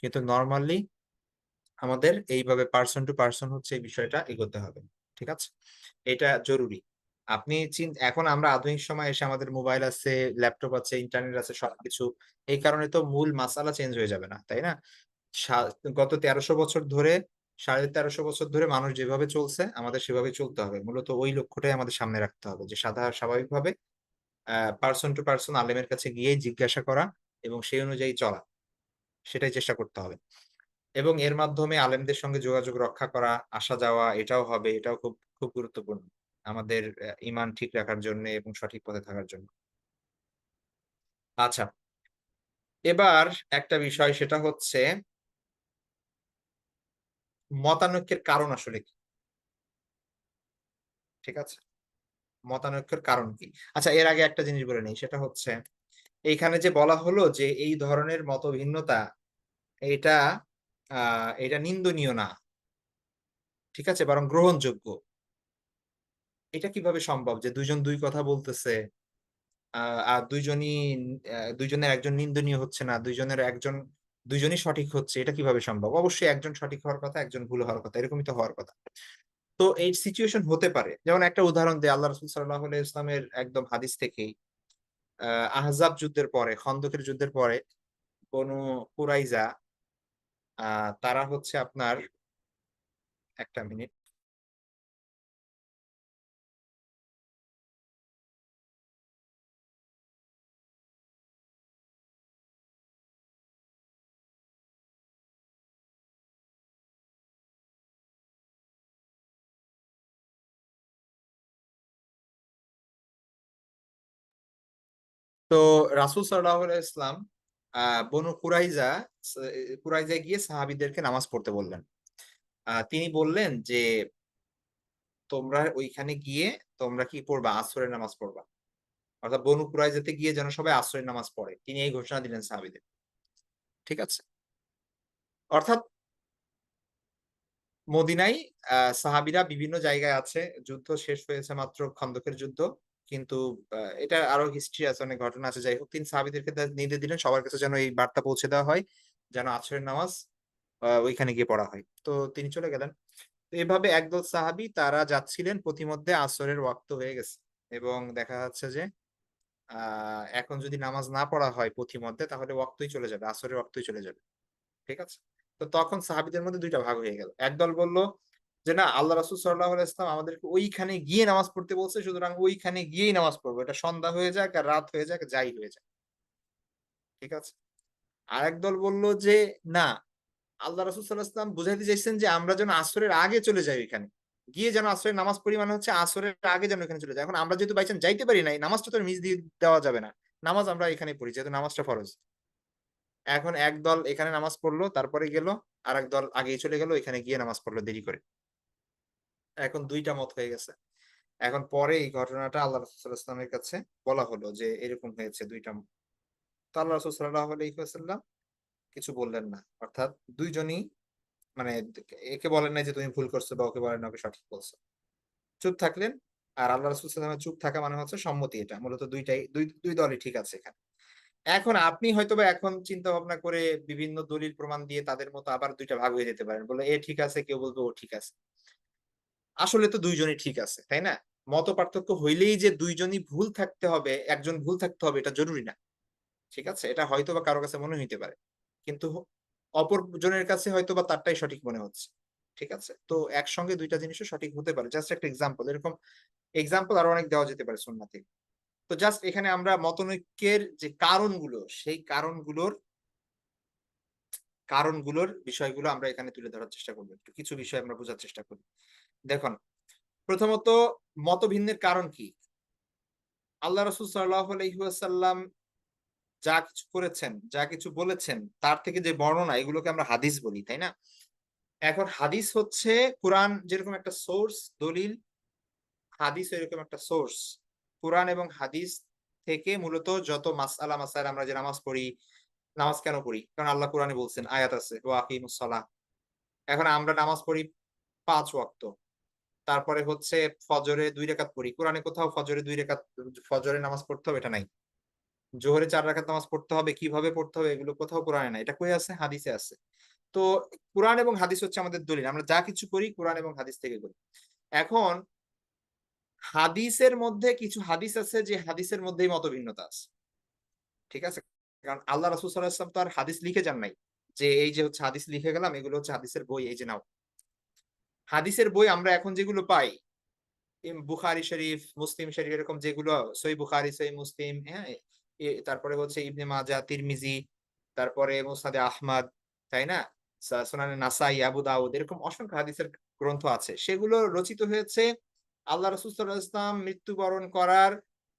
কিন্তু নরমালি আমাদের এইভাবে পারসন টু পারসন হচ্ছে এই বিষয়টা এগোতে হবে। ঠিক আছে? এটা জরুরি। আপনি এখন আমরা আধুনিক সময়ে এসে আমাদের মোবাইল আছে, ল্যাপটপ আছে, ইন্টারনেট আছে সবকিছু। এই কারণে তো মূল মাসালা চেঞ্জ হয়ে যাবে না। তাই না? সা গত ১৩০০ বছর ধরে ১৩৫০ বছর ধরে মানুষ যেভাবে চলছে আমাদের সেভাবেই চলতে হবে। মূলত ওই লক্ষ্যটাই আমাদের সামনে রাখতে হবে। যে স্বাভাবিকভাবে পারসন টু পারসন আলেমের কাছে গিয়েই জিজ্ঞাসা করা এবং সেই অনুযায়ী চলা। সেটাই চেষ্টা করতে হবে। এবং এর মাধ্যমে আলেমদের সঙ্গে যোগাযোগ রক্ষা করা, আসা যাওয়া এটাও হবে। এটাও খুব, খুব গুরুত্বপূর্ণ। আমাদের ঈমান ঠিক রাখার জন্যে এবং সঠিক পথে থাকার জন্য। আচ্ছা, এবার একটা বিষয় সেটা হচ্ছে মতানৈক্যের কারণ আসলে কি? ঠিক আছে? মতানৈক্যের কারণ কি? আচ্ছা, এর আগে একটা জিনিস বলে নেই। সেটা হচ্ছে এইখানে যে বলা হলো যে এই ধরনের মতভিন্নতা এটা আ এটা নিন্দনীয় না। ঠিক আছে? বরং গ্রহণযোগ্য। এটা কিভাবে সম্ভব যে ২ জন ২ কথা বলতেছে, আ আর ২ জনের একজন নিন্দনীয় হচ্ছে না। ২ জনই সঠিক হচ্ছে। এটা কিভাবে সম্ভব? অবশ্যই একজন সঠিক হওয়ার কথা, একজন ভুল হওয়ার কথা। এরকমই তো হওয়ার কথা। তো এই সিচুয়েশন হতে পারে। যেমন একটা উদাহরণ দেই আল্লাহ রাসূল সাল্লাল্লাহু আলাইহি ওয়াসাল্লামের একদম হাদিস থেকেই। আ আহজাব যুদ্ধের পরে, খন্দকের যুদ্ধের পরে বনু কুরাইজা আ তারা হচ্ছে আপনার ১ টা মিনিট। তো রাসূল সাল্লাল্লাহু আলাইহি ওয়াসাল্লাম আ বনু কুরাইজায় গিয়ে সাহাবীদেরকে নামাজ পড়তে বললেন। তিনি বললেন যে, "তোমরা ঐখানে গিয়ে তোমরা কি পড়বা? আসরের নামাজ পড়বা।" অর্থাৎ বনু কুরাইজাতে গিয়ে যেন সবাই আসরের নামাজ পড়ে। তিনি এই ঘোষণা দিলেন সাহাবীদের। ঠিক আছে? অর্থাৎ মদিনায় সাহাবীরা বিভিন্ন জায়গায় আছে। যুদ্ধ শেষ হয়েছে মাত্র খন্দকের যুদ্ধ। কিন্তু এটার আরো হিস্ট্রি আছে, অনেক ঘটনা আছে। যাই হোক তিনি সাহাবীদেরকে নির্দেশ দিলেন সবার কাছে যেন এই বার্তা পৌঁছে দেওয়া হয়। যেন আসরের নামাজ ওইখানে গিয়ে পড়া হয়। তো তিনি চলে গেলেন। তো এভাবে একদল সাহাবী তারা যাচ্ছিলেন পথিমধ্যে আসরের ওয়াক্ত হয়ে গেছে। এবং দেখা যাচ্ছে যে আ এখন যদি নামাজ না পড়া হয় পথিমধ্যে তাহলে ওয়াক্তই চলে যাবে। আসরের ওয়াক্তই চলে যাবে। ঠিক আছে? তো তখন সাহাবীদের মধ্যে ২ টা ভাগ হয়ে গেল। একদল বলল যে, "না, আল্লাহ রাসূল সাল্লাল্লাহু আলাইহি ওয়াসাল্লাম আমাদেরকে ওইখানে গিয়ে নামাজ পড়তে বলছে। সুতরাং ওইখানে গিয়েই নামাজ পড়ব। এটা সন্ধ্যা হয়ে যাক আর রাত হয়ে যাক, যাই হয়ে যাক।" ঠিক আছে? আরেক দল বলল যে, "না, আল্লাহ রাসূল সাল্লাল্লাহু আলাইহি ওয়াসাল্লাম বুঝাইতে চাইছেন যে আমরা যেন আসরের আগে চলে যাই ওইখানে। গিয়ে যেন আসরের নামাজ পড়ি মানে হচ্ছে আসরের আগে যেন ওখানে চলে যাই। এখন আমরা যেহেতু বাই চান্স যাইতে পারি নাই, নামাজটা তো আর মিস দিয়ে দেওয়া যাবে না। নামাজ আমরা এখানেই পড়ি যেহেতু নামাজটা ফরজ।" এখন একদল এখানে নামাজ পড়লো, তারপরে গেল। আরেক দল আগেই চলে গেল, এখানে গিয়ে নামাজ পড়লো দেরি করে। এখন ২ টা মত হয়ে গেছে। এখন পরে এই ঘটনাটা আল্লাহ রাসূল সাল্লাল্লাহু আলাইহি ওয়াসাল্লামের কাছে বলা হলো যে, এরকম হয়েছে ২ টা মত। তো আল্লাহ রাসূল সাল্লাল্লাহু আলাইহি ওয়াসাল্লাম কিছু বললেন না। অর্থাৎ ২ জনই মানে একে বলেন নাই যে তুমি ভুল করছো বা ওকে বলেন না ওকে সঠিক বলছো। চুপ থাকলেন। আর আল্লাহ রাসূল সাল্লাল্লাহু আলাইহি ওয়াসাল্লামের চুপ থাকা মানে হচ্ছে সম্মতি এটা। মূলত ২ টাই ২ দলই ঠিক আছে এখানে। এখন আপনি হয়তোবা এখন চিন্তা ভাবনা করে বিভিন্ন দলিল প্রমাণ দিয়ে তাদের মতো আবার ২ টা ভাগ হয়ে যেতে পারেন। বলল এ ঠিক আছে, কেউ বলবে ও ঠিক আছে। আসলে তো ২ জনই ঠিক আছে, তাই না? মতপার্থক্য হইলেই যে ২ জনই ভুল থাকতে হবে, একজন ভুল থাকতে হবে এটা জরুরি না। ঠিক আছে? এটা হয়তোবা কারো কাছে মনে হইতে পারে। কিন্তু অপর জনের কাছে হয়তোবা তারটাই সঠিক মনে হচ্ছে। ঠিক আছে? তো একসঙ্গে ২ টা জিনিসও সঠিক হতে পারে। জাস্ট একটা এক্সাম্পল। এরকম এক্সাম্পল আরো অনেক দেওয়া যেতে পারে সুন্নাহ থেকে। তো জাস্ট এখানে আমরা মতানৈক্যের যে কারণগুলো, সেই কারণগুলোর বিষয়গুলো আমরা এখানে তুলে ধরার চেষ্টা করব। একটু কিছু বিষয় আমরা বোঝার চেষ্টা করি। দেখুন, প্রথমত মতভিন্নের কারণ কি? আল্লাহ রাসূল সাল্লাল্লাহু আলাইহি ওয়াসাল্লাম যা কিছু করেছেন, যা কিছু বলেছেন, তার থেকে যে বর্ণনা এগুলোকে আমরা হাদিস বলি, তাই না? এখন হাদিস হচ্ছে কুরআন যেরকম একটা সোর্স, দলিল, হাদিস এরকম একটা সোর্স। কুরআন এবং হাদিস থেকে মূলত যত মাসআলা মাসাইল আমরা যে নামাজ পড়ি, নামাজ কেন পড়ি? কারণ আল্লাহ কুরআনে বলছেন, আয়াত আছে, ওয়া আকিমুস সালাহ। এখন আমরা নামাজ পড়ি ৫ ওয়াক্ত। তারপরে হচ্ছে ফজরে ২ রাকাত পড়ি। কুরআনে কোথাও ফজরে ২ রাকাত ফজরের নামাজ পড়তে হবে এটা নাই। জোহরে ৪ রাকাত নামাজ পড়তে হবে, কিভাবে পড়তে হবে এগুলো কোথাও কোরআনে নাই। এটা কই আছে? হাদিসে আছে। তো কুরআন এবং হাদিস হচ্ছে আমাদের দলিল। আমরা যা কিছু করি কুরআন এবং হাদিস থেকে করি। এখন হাদিসের মধ্যে কিছু হাদিস আছে যে হাদিসের মধ্যেই মতভিন্নতা আছে। ঠিক আছে? কারণ আল্লাহ রাসূল সাল্লাল্লাহু আলাইহি ওয়াসাল্লাম তো আর হাদিস লিখে যান নাই। যে এই যে হচ্ছে হাদিস লিখে গেলাম এগুলো হচ্ছে হাদিসের বই এই যে নাও। হাদিসের বই আমরা এখন যেগুলো পাই বুখারী শরীফ, মুসলিম শরীফ এরকম যেগুলো সহিহ বুখারী, সহিহ মুসলিম, হ্যাঁ? তারপরে হচ্ছে ইবনে মাজাহ, তিরমিজি, তারপরে মুসনাদে আহমদ, তাই না? সুনানে নাসাই, আবু দাউদ এরকম অসংখ্য হাদিসের গ্রন্থ আছে। সেগুলো রচিত হয়েছে আল্লাহ রাসূল সাল্লাল্লাহু আলাইহি ওয়াসাল্লাম মৃত্যুবরণ করার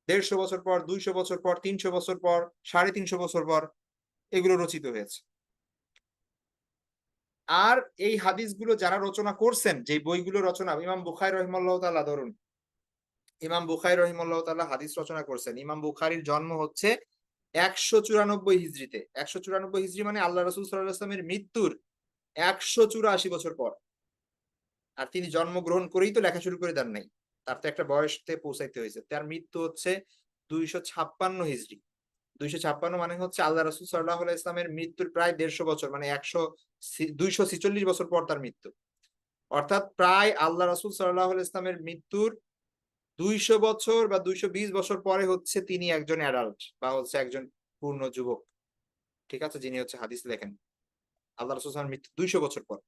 ১৫০ বছর পর, ২০০ বছর পর, ৩০০ বছর পর, ৩৫০ বছর পর এগুলো রচিত হয়েছে। আর এই হাদিসগুলো যারা রচনা করছেন, যে বইগুলো রচনা ইমাম বুখারী রাহিমাহুল্লাহ তাআলা ধরুন ইমাম বুখারী রাহিমাহুল্লাহ তাআলা হাদিস রচনা করছেন। ইমাম বুখারীর জন্ম হচ্ছে ১৯৪ হিজরিতে। ১৯৪ হিজরি মানে আল্লাহ রাসূল সাল্লাল্লাহু আলাইহি ওয়াসাল্লামের মৃত্যুর ১৮৪ বছর পর। আর তিনি জন্মগ্রহণ করেই তো লেখা শুরু করে দেন নাই। তার তো একটা বয়সতে পৌঁছাইতে হয়েছে। তার মৃত্যু হচ্ছে ২৫৬ হিজরি। ২৫৬ মানে হচ্ছে আল্লাহ রাসূল সাল্লাল্লাহু আলাইহি ওয়াসাল্লামের মৃত্যুর প্রায় ১৫০ বছর মানে ২৪৬ বছর পর তার মৃত্যু। অর্থাৎ প্রায় আল্লাহ রাসূল সাল্লাল্লাহু আলাইহি ওয়াসাল্লামের মৃত্যুর ২০০ বছর বা ২২০ বছর পরে হচ্ছে তিনি একজন অ্যাডাল্ট বা হচ্ছে একজন পূর্ণ যুবক। ঠিক আছে? যিনি হচ্ছে হাদিস লেখেন। আল্লাহ রাসূল সাল্লাল্লাহু আলাইহি ওয়াসাল্লামের মৃত্যুর ২০০ বছর পর।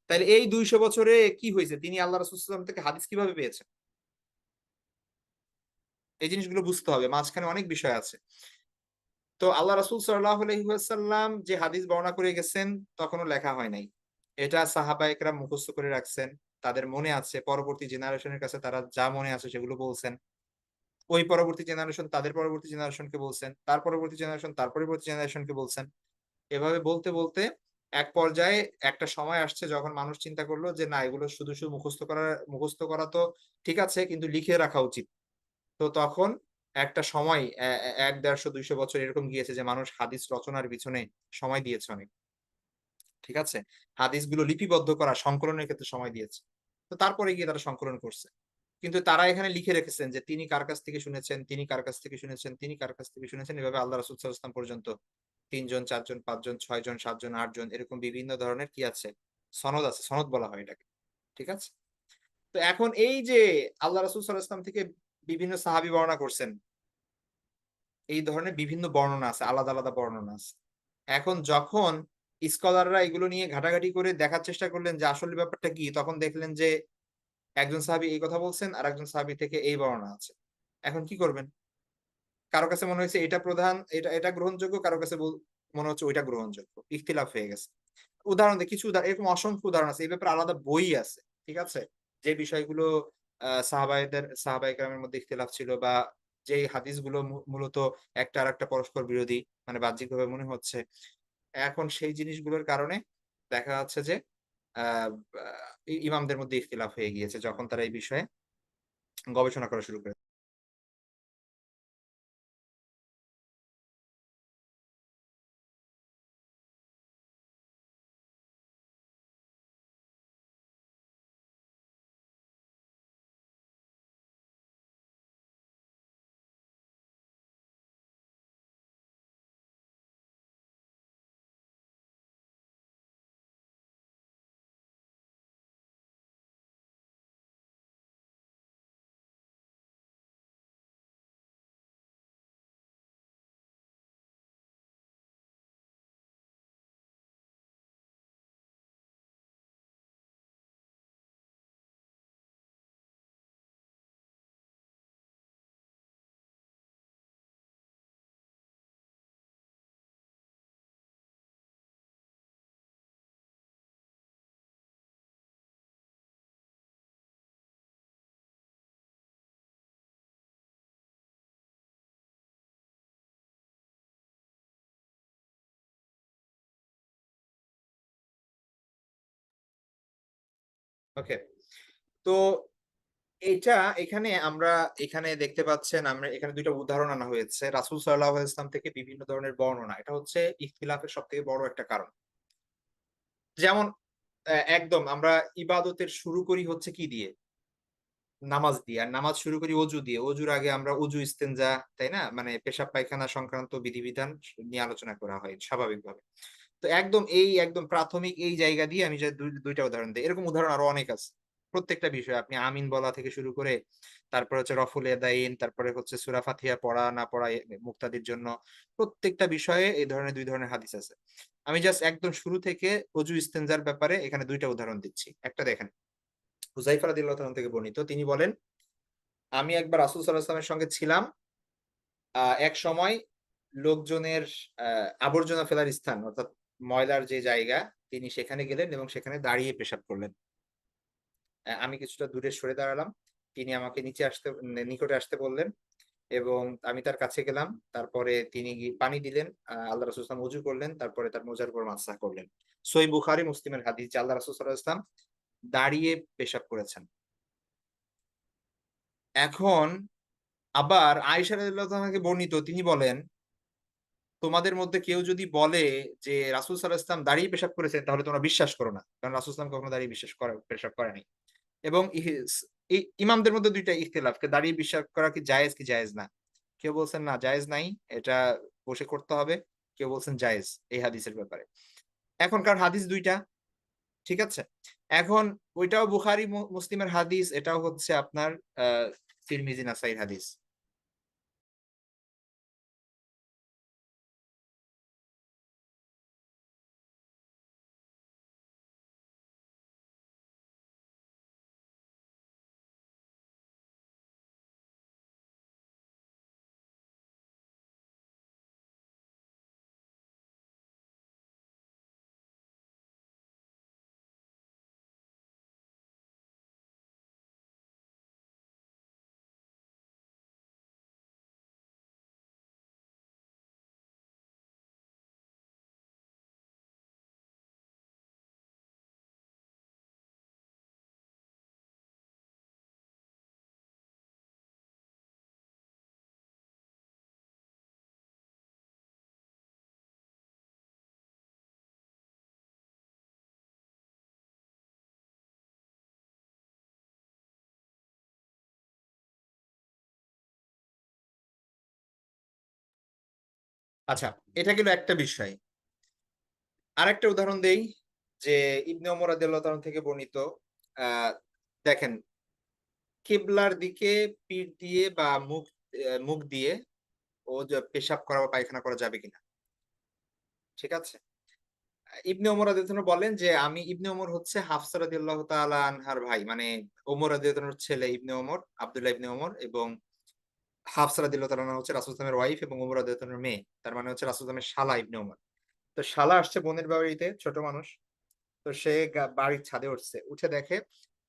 তাইলে এই ২০০ বছরে কি হইছে? তিনি আল্লাহ রাসূল সাল্লাল্লাহু আলাইহি ওয়াসাল্লাম থেকে হাদিস কিভাবে পেয়েছেন? এই জিনিসগুলো বুঝতে হবে। মাঝখানে অনেক বিষয় আছে। তো আল্লাহ রাসূল সাল্লাল্লাহু আলাইহি ওয়াসাল্লাম যে হাদিস বর্ণনা করে গেছেন তখনও লেখা হয় নাই। এটা সাহাবা একরাম মুখস্থ করে রাখছেন। তাদের মনে আছে। পরবর্তী জেনারেশন এর কাছে তারা যা মনে আছে সেগুলো বলছেন। ওই পরবর্তী জেনারেশন তাদের পরবর্তী জেনারেশনকে বলছেন। তার পরবর্তী জেনারেশন তার পরবর্তী জেনারেশনকে বলছেন। এভাবে বলতে, বলতে এক পর্যায়ে একটা সময় আসছে যখন মানুষ চিন্তা করল যে না এগুলো শুধু মুখস্থ করা তো ঠিক আছে কিন্তু লিখে রাখা উচিত। তো তখন একটা সময় ১, ১৫০, ২০০ বছর এরকম গিয়েছে যে মানুষ হাদিস রচনার পিছনে সময় দিয়েছে অনেক। ঠিক আছে? হাদিসগুলো লিপিবদ্ধ করা, সংকলনের ক্ষেত্রে সময় দিয়েছে। তো তারপরে গিয়ে তারা সংকলন করছে। কিন্তু তারা এখানে লিখে রেখেছেন যে তিনি কার কাছ থেকে শুনেছেন, তিনি কার কাছ থেকে শুনেছেন, তিনি কার কাছ থেকে শুনেছেন। এভাবে আল্লাহ রাসূল সাল্লাল্লাহু আলাইহি ওয়াসাল্লাম পর্যন্ত ৩ জন, ৪ জন, ৫ জন, ৬ জন, ৭ জন, ৮ জন এরকম বিভিন্ন ধরনের কি আছে? সনদ আছে। সনদ বলা হয় এটাকে। ঠিক আছে? তো এখন এই যে আল্লাহ রাসূল সাল্লাল্লাহু আলাইহি ওয়াসাল্লাম থেকে বিভিন্ন সাহাবী বর্ণনা করছেন। এই ধরনের বিভিন্ন বর্ণনা আছে, আলাদা, আলাদা বর্ণনা আছে। এখন যখন স্কলাররা এগুলো নিয়ে ঘাটাঘাটি করে দেখার চেষ্টা করলেন যে আসল ব্যাপারটা কি? তখন দেখলেন যে একজন সাহাবী এই কথা বলছেন, আরেকজন সাহাবী থেকে এই বর্ণনা আছে। এখন কি করবেন? কারো কাছে মনে হইছে এটা প্রধান, এটা গ্রহণযোগ্য, কারো কাছে মনে হচ্ছে ওইটা গ্রহণযোগ্য। ইখতিলাফ হয়ে গেছে। উদাহরণ দেই, কিছু এরকম অসংখ্য উদাহরণ আছে। এই ব্যাপারে আলাদা বই আছে। ঠিক আছে? যে বিষয়গুলো সাহাবায়ে কেরামের মধ্যে ইখতিলাফ ছিল বা যেই হাদিসগুলো মূলত একটা আরেকটা পরস্পর বিরোধী মানে বাহ্যিকভাবে মনে হচ্ছে। এখন সেই জিনিসগুলোর কারণে দেখা যাচ্ছে যে আ বা ইমামদের মধ্যে ইখতিলাফ হয়ে গিয়েছে যখন তারা এই বিষয়ে গবেষণা করা শুরু করে। ওকে। তো এইটা এখানে আমরা এখানে দেখতে পাচ্ছেন আমরা এখানে ২ টা উদাহরণ আনা হয়েছে। রাসূল সাল্লাল্লাহু আলাইহি ওয়াসাল্লাম থেকে বিভিন্ন ধরনের বর্ণনা। এটা হচ্ছে ইখতিলাফের সবথেকে বড় একটা কারণ। যেমন একদম আমরা ইবাদতের শুরু করি হচ্ছে কি দিয়ে? নামাজ দিয়ে। আর নামাজ শুরু করি অজু দিয়ে। অজুর আগে আমরা অজু, ইস্তেনজা, তাই না? মানে পেশাব পায়খানা সংক্রান্ত বিধিবিধান নিয়ে আলোচনা করা হয় স্বাভাবিকভাবে। তো একদম প্রাথমিক এই জায়গা দিয়ে আমি যে ২ টা উদাহরণ দেই। এরকম উদাহরণ আরো অনেক আছে। প্রত্যেকটা বিষয়ে আপনি আমিন বলা থেকে শুরু করে তারপরে হচ্ছে রফুল ইয়াদাইন, তারপরে হচ্ছে সূরা ফাতিহা পড়া না পড়া মুক্তাদির জন্য। প্রত্যেকটা বিষয়ে এই ধরনের ২ ধরনের হাদিস আছে। আমি জাস্ট একদম শুরু থেকে অজু ইস্তেনজার ব্যাপারে এখানে ২ টা উদাহরণ দিচ্ছি। একটা দেখেন, হুযায়ফা রাদিয়াল্লাহু তাআলা থেকে বর্ণিত। তিনি বলেন, "আমি একবার রাসূল সাল্লাল্লাহু আলাইহি ওয়াসাল্লামের সঙ্গে ছিলাম। একসময় লোকজনের আ আবর্জনা ফেলার স্থান অর্থাৎ ময়লার যে জায়গা, তিনি সেখানে গেলেন এবং সেখানে দাঁড়িয়ে পেশাব করলেন। আমি কিছুটা দূরে সরে দাঁড়ালাম। তিনি আমাকে নিচে আসতে নিকটে আসতে বললেন এবং আমি তার কাছে গেলাম। তারপরে তিনি পানি দিলেন। আল্লাহ রাসূল সাল্লাল্লাহু আলাইহি ওয়াসাল্লাম ওযু করলেন। তারপরে তার মোজার উপর মাসা করলেন। সহিহ বুখারী, মুসলিমের হাদিস যে আল্লাহ রাসূল সাল্লাল্লাহু আলাইহি ওয়াসাল্লাম দাঁড়িয়ে পেশাব করেছেন। এখন আবার আয়েশা রাদিয়াল্লাহু তাআলা থেকে বর্ণিত তিনি বলেন, তোমাদের মধ্যে কেউ যদি বলে যে রাসূল সাল্লাল্লাহু আলাইহি ওয়াসাল্লাম দাঁড়িয়ে পেশাব করেছেন তাহলে তোমরা বিশ্বাস করো না। কারণ রাসূল সাল্লাল্লাহু আলাইহি ওয়াসাল্লাম কখনো দাঁড়িয়ে পেশাব করে নাই। এবং ইমামদের মধ্যে ২ টা ইখতিলাফ। দাঁড়িয়ে পেশাব করা কি জায়েজ না? কেউ বলছেন না জায়েজ নাই। এটা বসে করতে হবে। কেউ বলছেন জায়েজ এই হাদিসের ব্যাপারে। এখনকার হাদিস ২ টা, ঠিক আছে? এখন ওইটাও বুখারী মুসলিমের হাদিস, এটাও হচ্ছে আপনার আ তিরমিজি নাসাইর হাদিস। আচ্ছা, এটা গেল একটা বিষয়। আরেকটা উদাহরণ দেই যে ইবনে ওমর রাদিয়াল্লাহু তাআলা থেকে বর্ণিত। আ দেখেন কিবলার দিকে পিঠ দিয়ে বা মুখ দিয়ে ও যে পেশাব করা বা পায়খানা করা যাবে কিনা। ঠিক আছে? ইবনে ওমর রাদিয়াল্লাহু তাআলা বলেন যে আমি ইবনে ওমর হচ্ছে হাফসা রাদিয়াল্লাহু তাআলা আনহার ভাই। মানে ওমর রাদিয়াল্লাহু তাআলার ছেলে ইবনে ওমর, আব্দুল্লাহ ইবনে ওমর এবং হাফসা রাদিয়াল্লাহু তাআলা আনহা হচ্ছে রাসূল সাল্লাল্লাহু আলাইহি ওয়াসাল্লামের ওয়াইফ এবং ওমর রাদিয়াল্লাহু তাআলার মেয়ে। তার মানে হচ্ছে রাসূল সাল্লাল্লাহু আলাইহি ওয়াসাল্লামের শালা ইবনে ওমর। তো শালা আসছে বোনের বাড়িতে, ছোট মানুষ। তো সে বাড়ির ছাদে উঠছে। উঠে দেখে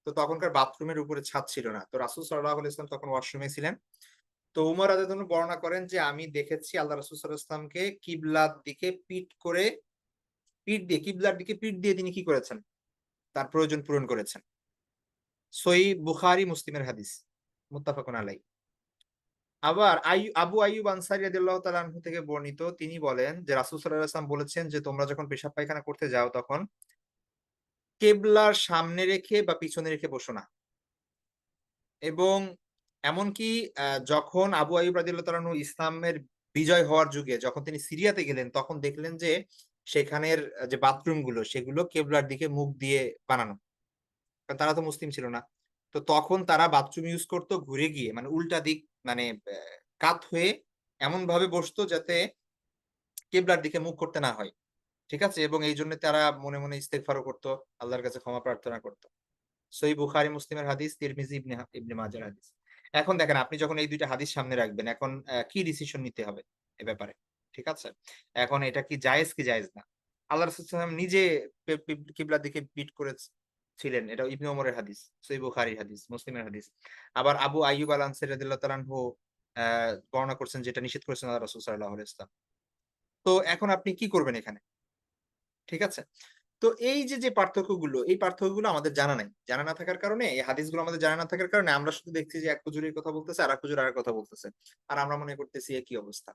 তো তখনকার বাথরুমের উপরে ছাদ ছিল না। তো রাসূল সাল্লাল্লাহু আলাইহি ওয়াসাল্লাম তখন ওয়াশরুমে ছিলেন। তো উমর রাদিয়াল্লাহু আনহু বর্ণনা করেন যে আমি দেখেছি আল্লাহ রাসূল সাল্লাল্লাহু আলাইহি ওয়াসাল্লামকে কিবলার দিকে কিবলার দিকে পিঠ দিয়ে তিনি কি করেছেন? তার প্রয়োজন পূরণ করেছেন। সহিহ বুখারী, মুসলিমের হাদিস। মুত্তাফাকুন আলাইহ। আবার আবু আইয়ুব আনসারী রাদিয়াল্লাহু তাআলা আনহু থেকে বর্ণিত তিনি বলেন যে রাসূল সাল্লাল্লাহু আলাইহি ওয়াসাল্লাম বলেছেন যে তোমরা যখন পেশাব পায়খানা করতে যাও তখন কেবলার সামনে রেখে বা পিছনে রেখে বসো না। এবং এমনকি যখন আবু আইয়ুব রাদিয়াল্লাহু তাআলা আনহু ইসলামের বিজয় হওয়ার যুগে যখন তিনি সিরিয়াতে গেলেন তখন দেখলেন যে সেখানের যে বাথরুম গুলো সেগুলো কেবলার দিকে মুখ দিয়ে বানানো। কারণ তারা তো মুসলিম ছিল না। তো তখন তারা বাথরুম ইউস করত ঘুরে গিয়ে মানে উল্টা দিক মানে কাত হয়ে এমনভাবে বসতো যাতে কিবলার দিকে মুখ করতে না হয়। ঠিক আছে? এবং এইজন্য তারা মনে, মনে ইস্তেগফারও করত। আল্লাহর কাছে ক্ষমা প্রার্থনা করত। সহিহ বুখারী, মুসলিমের হাদিস, তিরমিজি, ইবনে মাজার হাদিস। এখন দেখেন আপনি যখন এই ২ টা হাদিস সামনে রাখবেন, এখন কি ডিসিশন নিতে হবে এ ব্যাপারে? ঠিক আছে? এখন এটা কি জায়েজ না? আল্লাহ রাসূল সাল্লাল্লাহু আলাইহি ওয়াসাল্লাম নিজে কিবলার দিকে পিঠ করে ছিলেন। এটা ইবনে ওমরের হাদিস, সহিহ বুখারীর হাদিস, মুসলিমের হাদিস। আবার আবু আইয়ুব আল আনসারী রাদিয়াল্লাহু তাআলা আনহু অ্যা বর্ণনা করছেন যেটা নিষেধ করেছেন আল্লাহ রাসূল সাল্লাল্লাহু আলাইহি ওয়াসাল্লাম। তো এখন আপনি কি করবেন এখানে? ঠিক আছে? তো এই যে পার্থক্যগুলো, এই পার্থক্যগুলো আমাদের জানা নাই। জানা না থাকার কারণে এই হাদিসগুলো আমাদের জানা না থাকার কারণে আমরা শুধু দেখছি যে এক হুজুর এই কথা বলতেছে, আরেক হুজুর আরেক কথা বলতেছে। আর আমরা মনে করতেছি একই অবস্থা।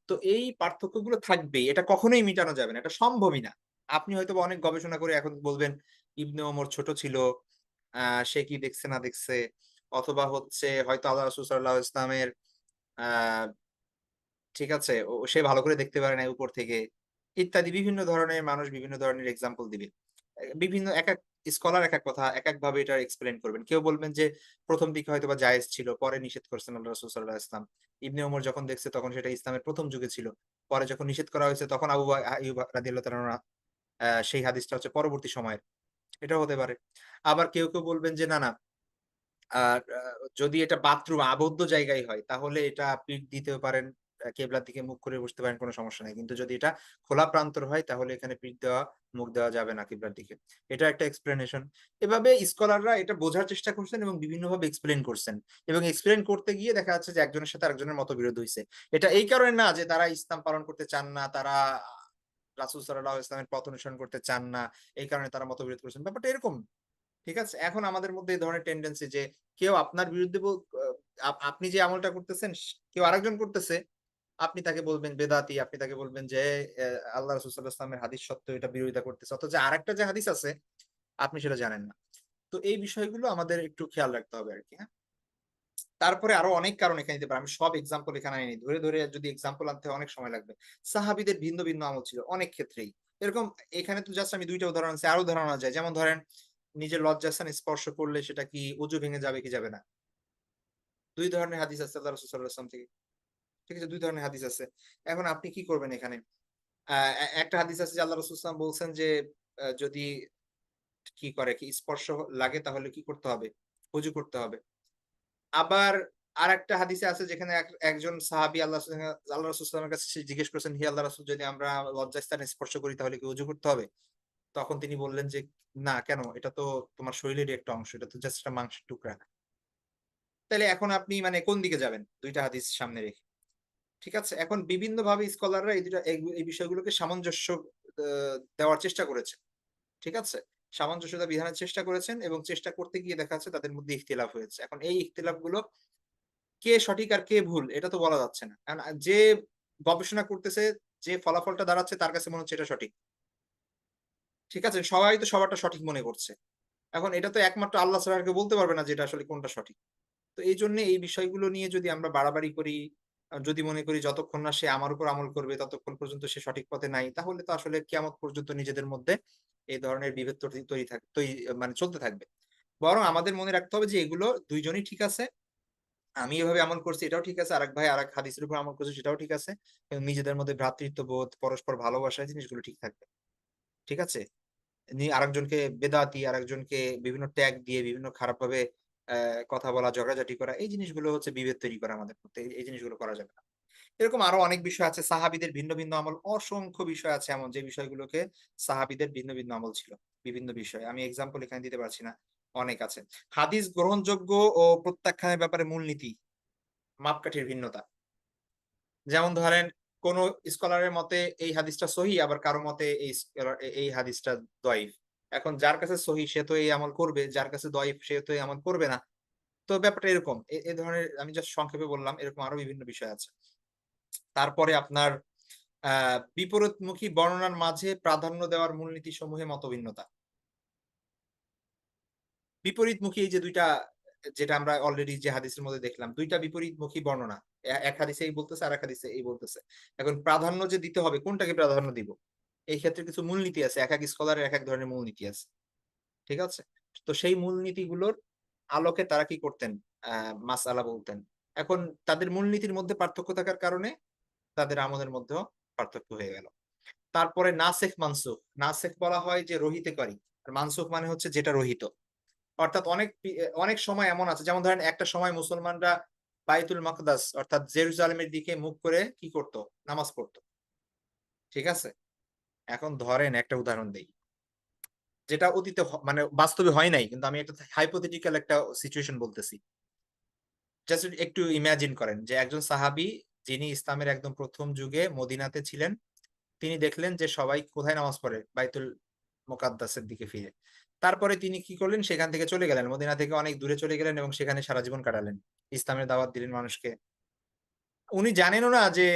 তো এই পার্থক্যগুলো থাকবেই। এটা কখনোই মিটানো যাবে না। এটা সম্ভবই না। আপনি হয়তোবা অনেক গবেষণা করে এখন বলবেন, ইবনে ওমর ছোট ছিল। আ সে কি দেখছে না দেখছে। অথবা হচ্ছে হয়তো আল্লাহ রাসূল সাল্লাল্লাহু আলাইহি ওয়াসাল্লামের আ ঠিক আছে? সে ভালো করে দেখতে পারে নাই উপর থেকে। ইত্যাদি বিভিন্ন ধরনের মানুষ বিভিন্ন ধরনের এক্সাম্পল দিবে। বিভিন্ন একেক স্কলার একেক কথা একেকভাবে এটা এক্সপ্লেইন করবেন। কেউ বলবেন যে ১ম দিকে হয়তোবা জায়েজ ছিল। পরে নিষেধ করছেন আল্লাহ রাসূল সাল্লাল্লাহু আলাইহি ওয়াসাল্লাম। ইবনে ওমর যখন দেখছে তখন সেটা ইসলামের ১ম যুগে ছিল। পরে যখন নিষেধ করা হয়েছে তখন আইয়ুব রাদিয়াল্লাহু তাআলা সেই হাদিসটা হচ্ছে পরবর্তী সময়ের। এটাও হতে পারে। আবার কেউ বলবেন যে না, না আর যদি এটা বাথরুম আবদ্ধ জায়গায় হয় তাহলে এটা পিঠ দিতেও পারেন, কেবলার দিকে মুখ করে বসতে পারেন কোন সমস্যা নাই। কিন্তু যদি এটা খোলা প্রান্তর হয় তাহলে এখানে পিঠ দেওয়া, মুখ দেওয়া যাবে না কিবলার দিকে। এটা একটা এক্সপ্লেনেশন। এভাবে স্কলাররা এটা বোঝার চেষ্টা করছেন এবং বিভিন্নভাবে এক্সপ্লেইন করছেন। এবং এক্সপ্লেইন করতে গিয়ে দেখা যাচ্ছে যে একজনের সাথে আরেকজনের মতবিরোধ হইছে। এটা এই কারণে না যে তারা ইসলাম পালন করতে চান না, তারা রাসূল সাল্লাল্লাহু আলাইহি ওয়াসাল্লামের পথ অনুসরণ করতে চান না। এই কারণে তারা মতবিরোধ করছেন। ব্যাপারটা এরকম না। ঠিক আছে? এখন আমাদের মধ্যে এই ধরনের টেনডেন্সি যে কেউ আপনার বিরুদ্ধে বল আ আপনি যে আমলটা করতেছেন কেউ আরেকজন করতেছে, আপনি তাকে বলবেন বেদাতি, আপনি তাকে বলবেন যে আল্লাহ রাসূল সাল্লাল্লাহু আলাইহি ওয়াসাল্লামের হাদিস সত্ত্বেও এটা বিরোধিতা করতেছে। অথচ আরেকটা যে হাদিস আছে আপনি সেটা জানেন না। তো এই বিষয়গুলো আমাদের একটু খেয়াল রাখতে হবে আরকি, হ্যাঁ? তারপরে আরো অনেক কারণ এখানে দিতে পারি। আমি সব এক্সাম্পল এখানে আনিনি। ধরে যদি এক্সাম্পল আনতে হয় অনেক সময় লাগবে। সাহাবীদের ভিন্ন আমল ছিল অনেক ক্ষেত্রেই। এরকম এখানে তো জাস্ট আমি ২ টা উদাহরণ আনছি। আরো উদাহরণ আনা যায়। যেমন ধরেন নিজের লজ্জাস্থান স্পর্শ করলে সেটা কি ওযু ভেঙে যাবে কি যাবে না? ২ ধরনের হাদিস আছে আল্লাহ রাসূল সাল্লাল্লাহু আলাইহি ওয়াসাল্লাম থেকে। ঠিক আছে? ২ ধরনের হাদিস আছে। এখন আপনি কি করবেন এখানে? আ একটা হাদিস আছে যে আল্লাহ রাসূল সাল্লাল্লাহু আলাইহি ওয়াসাল্লাম বলছেন যে যদি কি স্পর্শ লাগে তাহলে কি করতে হবে? ওযু করতে হবে। আবার আরেকটা হাদিসে আছে যেখানে একজন সাহাবী আল্লাহ রাসূল সাল্লাল্লাহু আলাইহি ওয়াসাল্লামের কাছে সে জিজ্ঞেস করেছেন, "হে আল্লাহর রাসূল যদি আমরা লজ্জাস্থানে স্পর্শ করি তাহলে কি ওযু করতে হবে?" তখন তিনি বললেন যে, "না কেন? এটা তো তোমার শরীরেরই একটা অংশ। এটা তো জাস্ট একটা মাংসের টুকরা।" তাইলে এখন আপনি মানে কোন দিকে যাবেন? ২ টা হাদিস সামনে রেখে। ঠিক আছে? এখন বিভিন্নভাবে স্কলাররা এই বিষয়গুলোকে সামঞ্জস্য আ দেওয়ার চেষ্টা করেছে। ঠিক আছে? সামঞ্জস্যতা বিধানের চেষ্টা করেছেন এবং চেষ্টা করতে গিয়ে দেখা যাচ্ছে তাদের মধ্যে ইখতিলাফ হয়েছে। এখন এই ইখতিলাফগুলো কে সঠিক আর কে ভুল এটা তো বলা যাচ্ছে না। কারণ যে গবেষণা করতেছে, যে ফলাফলটা দাঁড়াচ্ছে তার কাছে মনে হচ্ছে এটা সঠিক। ঠিক আছে? সবাই তো সবারটা সঠিক মনে করছে। এখন এটা তো একমাত্র আল্লাহ ছাড়া আর কেউ বলতে পারবে না যে এটা আসলে কোনটা সঠিক। তো এইজন্য এই বিষয়গুলো নিয়ে যদি আমরা বাড়াবাড়ি করি, যদি মনে করি যতক্ষণ না সে আমার উপর আমল করবে ততক্ষণ পর্যন্ত সে সঠিক পথে নাই, তাহলে তো আসলে কিয়ামত পর্যন্ত নিজেদের মধ্যে এই ধরনের বিভেদ তৈরি মানে চলতে থাকবে। বরং আমাদের মনে রাখতে হবে যে এগুলো ২ জনই ঠিক আছে। আমি এভাবে আমল করছি এটাও ঠিক আছে। আরেক ভাই আরেক হাদিসের উপর আমল করছে সেটাও ঠিক আছে। এবং নিজেদের মধ্যে ভ্রাতৃত্ববোধ, পরস্পর ভালোবাসা এই জিনিসগুলো ঠিক থাকবে। ঠিক আছে? আরেকজনকে বেদাতি, আরেকজনকে বিভিন্ন ট্যাগ দিয়ে বিভিন্ন খারাপভাবে কথা বলা, ঝগড়াঝাটি করা এই জিনিসগুলো হচ্ছে বিভেদ তৈরি করা আমাদের মধ্যে। এই জিনিসগুলো করা যাবে না। এরকম আরো অনেক বিষয় আছে। সাহাবীদের ভিন্ন আমল অসংখ্য বিষয় আছে এমন যে বিষয়গুলোকে সাহাবীদের ভিন্ন আমল ছিল। বিভিন্ন বিষয়। আমি এক্সাম্পল এখানে দিতে পারছি না। অনেক আছে। হাদিস গ্রহণযোগ্য ও প্রত্যাখ্যানের ব্যাপারে মূলনীতি, মাপকাঠির ভিন্নতা। যেমন ধরেন কোন স্কলারের মতে এই হাদিসটা সহিহ আবার কারো মতে এই হাদিসটা দয়ীফ। এখন যার কাছে সহিহ সে তো এই আমল করবে, যার কাছে দয়ীফ সে তো এই আমল করবে না। তো ব্যাপারটা এরকম। এ ধরনের আমি জাস্ট সংক্ষেপে বললাম। এরকম আরো বিভিন্ন বিষয় আছে। তারপরে আপনার আ বিপরীতমুখী বর্ণনার মাঝে প্রাধান্য দেওয়ার মূলনীতিসমূহে মতভিন্নতা। বিপরীতমুখী এই যে ২ টা যেটা আমরা অলরেডি যে হাদিসের মধ্যে দেখলাম, ২ টা বিপরীতমুখী বর্ণনা। এক হাদিসে এই বলতেছে, আরেক হাদিসে এই বলতেছে। এখন প্রাধান্য যে দিতে হবে কোনটাকে প্রাধান্য দিব? এই ক্ষেত্রে কিছু মূলনীতি আছে। একেক স্কলারের একেক ধরনের মূলনীতি আছে। ঠিক আছে? তো সেই মূলনীতিগুলোর আলোকে তারা কি করতেন? আ মাসআলা বলতেন। এখন তাদের মূলনীতির মধ্যে পার্থক্য থাকার কারণে তাদের আমলের মধ্যেও পার্থক্য হয়ে গেল। তারপরে নাসেখ মানসুখ। নাসেখ বলা হয় যে রহিতকারী। আর মানসুখ মানে হচ্ছে যেটা রহিত। অর্থাৎ অনেক সময় এমন আছে যেমন ধরেন একটা সময় মুসলমানরা বাইতুল মাকদাস অর্থাৎ জেরুজালেমের দিকে মুখ করে কি করত? নামাজ পড়ত। ঠিক আছে? এখন ধরেন একটা উদাহরণ দেই। যেটা অতীতে মানে বাস্তবে হয় নাই। কিন্তু আমি একটা হাইপোথেটিক্যাল একটা সিচুয়েশন বলতেছি। জাস্ট একটু ইমাজিন করেন যে একজন সাহাবী যিনি ইসলামের একদম ১ম যুগে মদিনাতে ছিলেন, তিনি দেখলেন যে সবাই কোথায় নামাজ পড়ে? মুকাদ্দাসের দিকে ফিরে। তারপরে তিনি কি করলেন? সেখান থেকে চলে গেলেন। মদিনা থেকে অনেক দূরে চলে গেলেন এবং সেখানে সারা জীবন কাটালেন। ইসলামের দাওয়াত দিলেন মানুষকে। উনি জানেনও না যে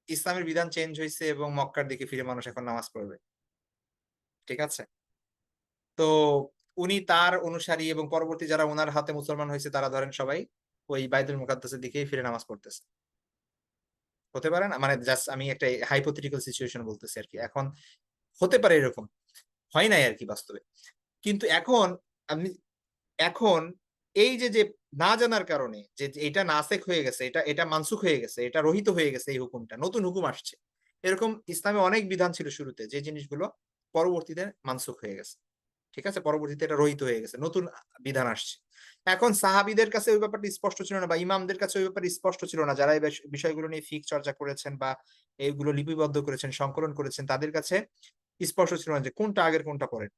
ইসলামের বিধান চেঞ্জ হইছে এবং মক্কার দিকে ফিরে মানুষ এখন নামাজ পড়বে। ঠিক আছে? তো উনি তার অনুসারী এবং পরবর্তী যারা উনার হাতে মুসলমান হইছে তারা ধরেন সবাই ওই বাইতুল মুকাদ্দাসের দিকেই ফিরে নামাজ পড়তেছে। হতে পারে না? মানে জাস্ট আমি একটা hypothetical সিচুয়েশন বলতেছি আরকি। এখন হতে পারে এরকম। হয় নাই আরকি বাস্তবে। কিন্তু আপনি এখন এই যে না জানার কারণে যে এটা নাসেখ হয়ে গেছে, এটা মানসুখ হয়ে গেছে, এটা রহিত হয়ে গেছে এই হুকুমটা। নতুন হুকুম আসছে। এরকম ইসলামে অনেক বিধান ছিল শুরুতে যে জিনিসগুলো পরবর্তীতে মানসুখ হয়ে গেছে। ঠিক আছে? পরবর্তীতে এটা রহিত হয়ে গেছে। নতুন বিধান আসছে। এখন সাহাবীদের কাছে ওই ব্যাপারটা স্পষ্ট ছিল না বা ইমামদের কাছে ওই ব্যাপারে স্পষ্ট ছিল না। যারা এই বিষয়গুলো নিয়ে ফিকহ চর্চা করেছেন বা এগুলো লিপিবদ্ধ করেছেন, সংকলন করেছেন তাদের কাছে স্পষ্ট ছিল না যে কোনটা আগের কোনটা পরের।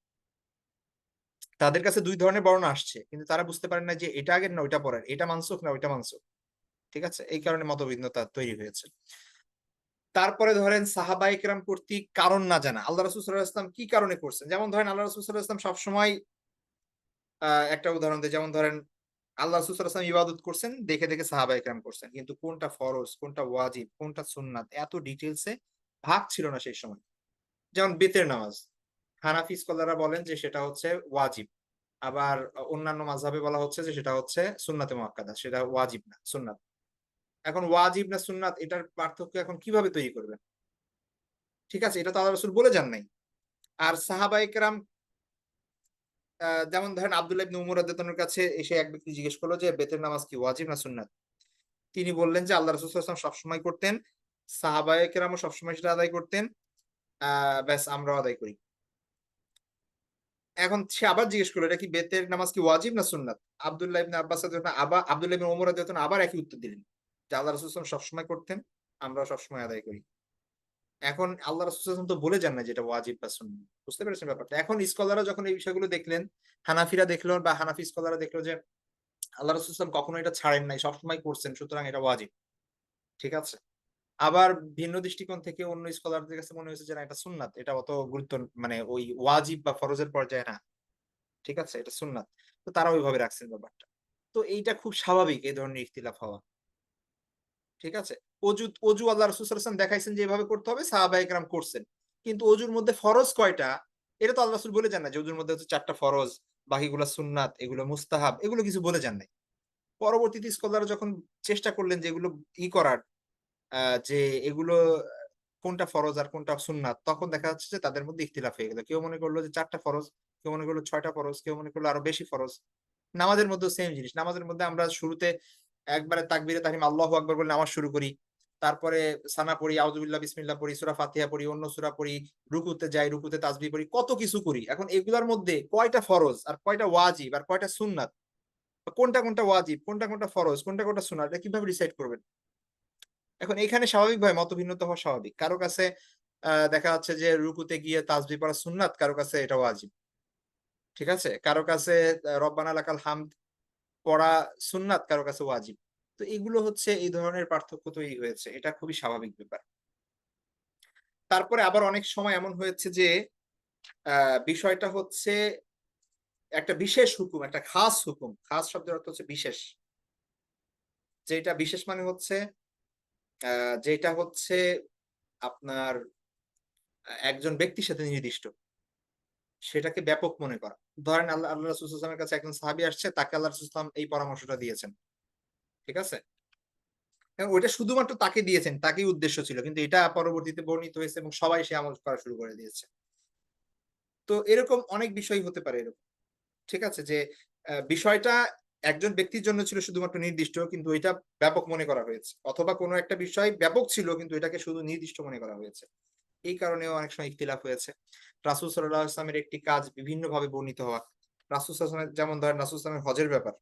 তাদের কাছে ২ ধরনের বর্ণনা আসছে। কিন্তু তারা বুঝতে পারেন না যে এটা আগের না ওইটা পরের। এটা মানসুখ না ওইটা মানসুখ। ঠিক আছে? এই কারণে মতভিন্নতা তৈরি হয়েছে। তারপরে ধরেন সাহাবায়ে কেরাম কর্তৃক কারণ না জানা। আল্লাহ রাসূল সাল্লাল্লাহু আলাইহি ওয়াসাল্লাম কি কারণে করছেন? যেমন ধরেন আল্লাহ রাসূল সাল্লাল্লাহু আলাইহি ওয়াসাল্লাম সবসময় একটা উদাহরণ দেই। যেমন ধরেন আল্লাহ রাসূল সাল্লাল্লাহু আলাইহি ওয়াসাল্লাম ইবাদত করছেন, দেখে সাহাবায়ে কেরাম করছেন। কিন্তু কোনটা ফরজ, কোনটা ওয়াজিব, কোনটা সুন্নাত এত ডিটেইলস এ ভাগ ছিল না সেই সময়। যেমন বেতের নামাজ। হানাফি স্কলাররা বলেন যে সেটা হচ্ছে ওয়াজিব। আবার অন্যান্য মাযহাবে বলা হচ্ছে যে সেটা হচ্ছে সুন্নাতে মুআক্কাদা। সেটা ওয়াজিব না, সুন্নাত। এখন ওয়াজিব না সুন্নাত এটার পার্থক্য এখন কিভাবে তৈরি করবেন? ঠিক আছে? এটা তো আল্লাহ রাসূল বলে যান নাই। আর সাহাবায়ে কেরাম যেমন ধরেন আব্দুল্লাহ ইবনে উমর রাদিয়াল্লাহু আনহুর কাছে এসে এক ব্যক্তি জিজ্ঞেস করল যে, "বেতের নামাজ কি ওয়াজিব না সুন্নাত?" তিনি বললেন যে, "আল্লাহ রাসূল সাল্লাল্লাহু আলাইহি ওয়াসাল্লাম সবসময় করতেন। সাহাবায়ে কেরামও সবসময় সেটা আদায় করতেন। আ ব্যাস আমরাও আদায় করি।" এখন সে আবার জিজ্ঞেস করল, "এটা কি বেতের নামাজ কি ওয়াজিব না সুন্নাত?" আব্দুল্লাহ ইবনে আব্বাস রাদিয়াল্লাহু আনহু আব্দুল্লাহ ইবনে উমর রাদিয়াল্লাহু আনহু আবার একই উত্তর দিলেন। যে আল্লাহ রাসূল সাল্লাল্লাহু আলাইহি ওয়াসাল্লাম সবসময় করতেন, আমরাও সবসময় আদায় করি। এখন আল্লাহ রাসূল সাল্লাল্লাহু আলাইহি ওয়াসাল্লাম তো বলে যান না যে এটা ওয়াজিব বা সুন্নাত। বুঝতে পেরেছেন ব্যাপারটা? এখন স্কলাররা যখন এই বিষয়গুলো দেখলেন, হানাফিরা দেখলো বা হানাফি স্কলাররা দেখলো যে আল্লাহ রাসূল সাল্লাল্লাহু আলাইহি ওয়াসাল্লাম কখনো এটা ছাড়েন নাই, সবসময় করছেন। সুতরাং এটা ওয়াজিব। ঠিক আছে? আবার ভিন্ন দৃষ্টিকোণ থেকে অন্য স্কলারদের কাছে মনে হয়েছে যে না এটা সুন্নাত। এটা অত গুরুত্ব মানে ওই ওয়াজিব বা ফরজের পর্যায়ে না। ঠিক আছে? এটা সুন্নাত। তো তারা ওইভাবে রাখছেন ব্যাপারটা। তো এইটা খুব স্বাভাবিক এই ধরনের ইখতিলাফ হওয়া। ঠিক আছে? অজু আল্লাহ রাসূল সাল্লাল্লাহু আলাইহি ওয়াসাল্লাম দেখাইছেন যে এভাবে করতে হবে, সাহাবায়ে কেরাম করছেন। কিন্তু অজুর মধ্যে ফরজ কয়টা? এটা তো আল্লাহ রাসূল বলে যান নাই যে অজুর মধ্যে হচ্ছে ৪ টা ফরজ, বাকিগুলা সুন্নাত, এগুলো মুস্তাহাব, এগুলো কিছু বলে যান নাই। পরবর্তীতে স্কলাররা যখন চেষ্টা করলেন যে এগুলো করার আ যে এগুলো কোনটা ফরজ আর কোনটা সুন্নাত, তখন দেখা যাচ্ছে যে তাদের মধ্যে ইখতিলাফ হয়ে গেল। কেউ মনে করল যে ৪ টা ফরজ, কেউ মনে করল ৬ টা ফরজ, কেউ মনে করল আরো বেশি ফরজ। নামাজের মধ্যেও সেম জিনিস। নামাজের মধ্যে আমরা শুরুতে একবারে তাকবীরে তাহরিম আল্লাহু আকবার বলে নামাজ শুরু করি। তারপরে সানা পড়ি, আউযুবিল্লাহ, বিসমিল্লাহ পড়ি, সূরা ফাতিহা পড়ি, অন্য সূরা পড়ি, রুকুতে যাই, রুকুতে তাসবিহ পড়ি, কত কিছু করি। এখন এগুলার মধ্যে কয়টা ফরজ আর কয়টা ওয়াজিব আর কয়টা সুন্নাত? কোনটা ওয়াজিব, কোনটা ফরজ, কোনটা সুন্নাত এটা কিভাবে ডিসাইড করবেন? এখন এখানে স্বাভাবিকভাবে মতভিন্নতা হওয়া স্বাভাবিক। কারো কাছে দেখা যাচ্ছে যে রুকুতে গিয়ে তাসবিহ পড়া সুন্নাত, কারো কাছে এটা ওয়াজিব। ঠিক আছে? কারো কাছে রব্বানা লাকাল হামদ পড়া সুন্নাত, কারো কাছে ওয়াজিব। তো এগুলো হচ্ছে এই ধরনের পার্থক্য তৈরি হয়েছে। এটা খুবই স্বাভাবিক ব্যাপার। তারপরে আবার অনেক সময় এমন হয়েছে যে আ বিষয়টা হচ্ছে একটা বিশেষ হুকুম, একটা খাস হুকুম। খাস শব্দের অর্থ হচ্ছে বিশেষ। যেটা বিশেষ মানে হচ্ছে আ যেটা হচ্ছে আপনার একজন ব্যক্তির সাথে নির্দিষ্ট। সেটাকে ব্যাপক মনে করা। ধরেন আল্লাহ রাসূল সাল্লাল্লাহু আলাইহি ওয়াসাল্লামের কাছে একজন সাহাবী আসছে, তাকে আল্লাহ রাসূল সাল্লাল্লাহু আলাইহি ওয়াসাল্লাম এই পরামর্শটা দিয়েছেন। ঠিক আছে? ওইটা শুধুমাত্র তাকে দিয়েছেন, তাকেই উদ্দেশ্য ছিল। কিন্তু এটা পরবর্তীতে বর্ণিত হয়েছে এবং সবাই সে আমল করা শুরু করে দিয়েছে। তো এরকম অনেক বিষয় হতে পারে এরকম। ঠিক আছে? যে বিষয়টা একজন ব্যক্তির জন্য ছিল শুধুমাত্র নির্দিষ্ট কিন্তু এটা ব্যাপক মনে করা হয়েছে। অথবা কোনো একটা বিষয় ব্যাপক ছিল কিন্তু এটাকে শুধু নির্দিষ্ট মনে করা হয়েছে। এই কারণেও অনেক সময় ইখতিলাফ হয়েছে। রাসূল সাল্লাল্লাহু আলাইহি ওয়াসাল্লামের একটি কাজ বিভিন্নভাবে বর্ণিত হওয়া। রাসূল সাল্লাল্লাহু আলাইহি ওয়াসাল্লাম যেমন ধরেন রাসূল সাল্লাল্লাহু আলাইহি ওয়াসাল্লামের হজের ব্যাপার।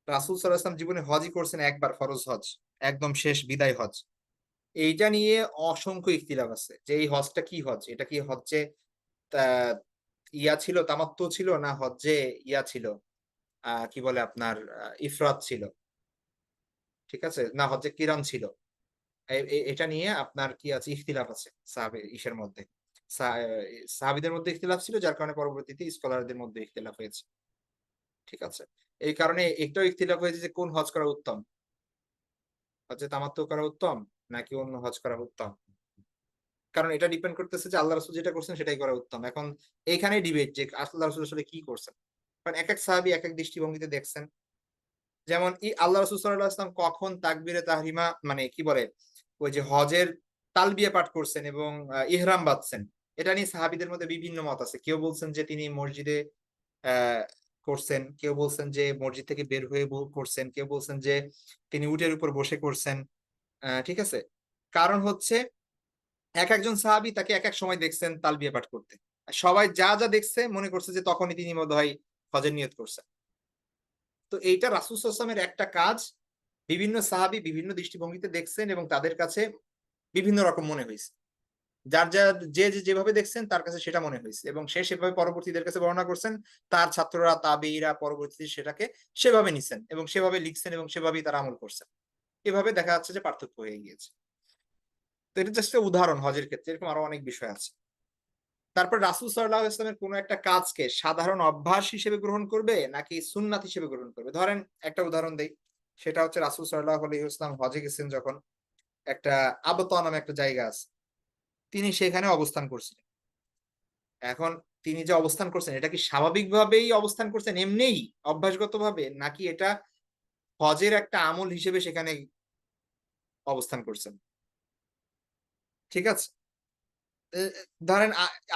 রাসূল সাল্লাল্লাহু আলাইহি ওয়াসাল্লাম জীবনে হজই করছেন একবার ফরজ হজ। একদম শেষ বিদায় হজ। এইটা নিয়ে অসংখ্য ইখতিলাফ আছে। যে এই হজটা কি হজ? এটা কি হজ্জে তা ছিল তামাত্তু ছিল না হজ্জে ছিল কি বলে আপনার ইফরাত ছিল। ঠিক আছে? না হজ্জে কিরান ছিল। এ এ এটা নিয়ে আপনার কি আছে ইখতিলাফ আছে ইসের মধ্যে। সাহাবীদের মধ্যে ইখতিলাফ ছিল, যার কারণে পরবর্তীতে স্কলারদের মধ্যে ইখতিলাফ হয়েছে। ঠিক আছে? এই কারণে এটাও ইখতিলাফ হয়েছে যে কোন হজ করা উত্তম? হজ্জে তামাত্তু করা উত্তম নাকি অন্য হজ করা উত্তম? কারণ এটা ডিপেন্ড করতেছে যে আল্লাহ রাসূল যেটা করছেন সেটাই করা উত্তম। এখন এইখানেই ডিবেট যে আল্লাহ রাসূল আসলে কি করছেন? কারণ একেক সাহাবী একেক দৃষ্টিভঙ্গিতে দেখছেন। যেমন আল্লাহ রাসূল সাল্লাল্লাহু আলাইহি ওয়াসাল্লাম কখন তাকবীরে তাহরিমা মানে কি বলে? ওই যে হজের তালবিয়া পাঠ করছেন এবং ইহরাম বাঁধছেন। এটা নিয়ে সাহাবীদের মধ্যে বিভিন্ন মত আছে। কেউ বলছেন যে তিনি মসজিদে অ্যা করছেন, কেউ বলছেন যে মসজিদ থেকে বের হয়ে করছেন, কেউ বলছেন যে তিনি উটের উপর বসে করছেন। ঠিক আছে? কারণ হচ্ছে একেকজন সাহাবী তাকে একেক সময় দেখছেন তালবিয়া পাঠ করতে। সবাই যা দেখছে মনে করছে যে তখনই তিনি বোধহয় হজের নিয়ত করছেন। তো এইটা রাসূল সাল্লাল্লাহু আলাইহি ওয়াসাল্লামের একটা কাজ বিভিন্ন সাহাবী বিভিন্ন দৃষ্টিভঙ্গিতে দেখছেন এবং তাদের কাছে বিভিন্ন রকম মনে হইছে। যার যেভাবে দেখছেন তার কাছে সেটা মনে হইছে এবং সে সেভাবে পরবর্তীদের কাছে বর্ণনা করছেন। তার ছাত্ররা তাবেয়ীরা পরবর্তীতে সেটাকে সেভাবে নিছেন এবং সেভাবে লিখছেন এবং সেভাবেই তারা আমল করছেন। এভাবে দেখা যাচ্ছে যে পার্থক্য হয়ে গিয়েছে। তো এটা জাস্ট একটা উদাহরণ হজের ক্ষেত্রে। এরকম আরো অনেক বিষয় আছে। তারপর রাসূল সাল্লাল্লাহু আলাইহি ওয়াসাল্লামের কোন একটা কাজকে সাধারণ অভ্যাস হিসেবে গ্রহণ করবে নাকি সুন্নাত হিসেবে গ্রহণ করবে? ধরেন একটা উদাহরণ দেই। সেটা হচ্ছে রাসূল সাল্লাল্লাহু আলাইহি ওয়াসাল্লাম হজে গেছেন যখন একটা আবতা নামে একটা জায়গা আছে। তিনি সেখানে অবস্থান করছিলেন। এখন তিনি যে অবস্থান করছেন এটা কি স্বাভাবিকভাবেই অবস্থান করছেন এমনিই অভ্যাসগতভাবে? নাকি এটা হজের একটা আমল হিসেবে সেখানে অবস্থান করছেন? ঠিক আছে? এ এ ধরেন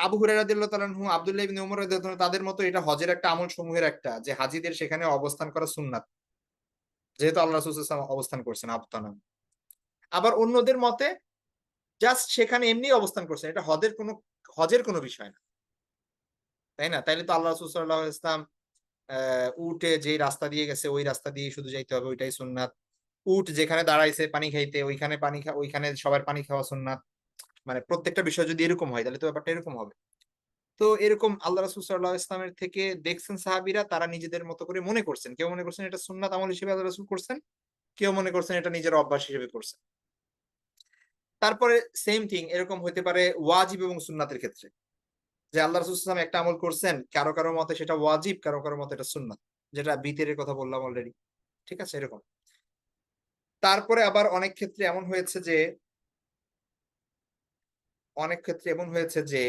আবু হুরায়রা রাদিয়াল্লাহু তাআলা আনহু, আব্দুল্লাহ ইবনে উমর রাদিয়াল্লাহু তাআলা তাদের মতো এটা হজের একটা আমল সমূহের একটা যে হাজীদের সেখানে অবস্থান করা সুন্নাত। যেহেতু আল্লাহ রাসূল সাল্লাল্লাহু আলাইহি ওয়াসাল্লাম অবস্থান করছেন আবতানা। আবার অন্যদের মতে জাস্ট সেখানে এমনি অবস্থান করছেন। এটা হজের কোন বিষয় না। তাই না? তাইলে তো আল্লাহ রাসূল সাল্লাল্লাহু আলাইহি ওয়াসাল্লাম উটে যেই রাস্তা দিয়ে গেছে ওই রাস্তা দিয়েই শুধু যাইতে হবে ওইটাই সুন্নাত। উট যেখানে দাঁড়াইছে পানি খাইতে ওইখানে ওইখানে সবার পানি খাওয়া সুন্নাত। মানে প্রত্যেকটা বিষয় যদি এরকম হয় তাহলে তো ব্যাপারটা এরকম হবে। তো এরকম আল্লাহ রাসূল সাল্লাল্লাহু আলাইহি ওয়াসাল্লামের থেকে দেখছেন সাহাবীরা তারা নিজেদের মতো করে মনে করছেন। কেউ মনে করছেন এটা সুন্নাত আমল হিসেবে আল্লাহ রাসূল করছেন। কেউ মনে করছেন এটা নিজের অভ্যাস হিসেবে করছেন। তারপরে সেইম থিং এরকম হইতে পারে ওয়াজিব এবং সুন্নাতের ক্ষেত্রে। যে আল্লাহ রাসূল সাল্লাল্লাহু আলাইহি ওয়াসাল্লাম একটা আমল করছেন, কারো মতে সেটা ওয়াজিব, কারো মতে এটা সুন্নাত। যেটা বিতের কথা বললাম অলরেডি। ঠিক আছে? এরকম। তারপরে আবার অনেক ক্ষেত্রে এমন হয়েছে যে,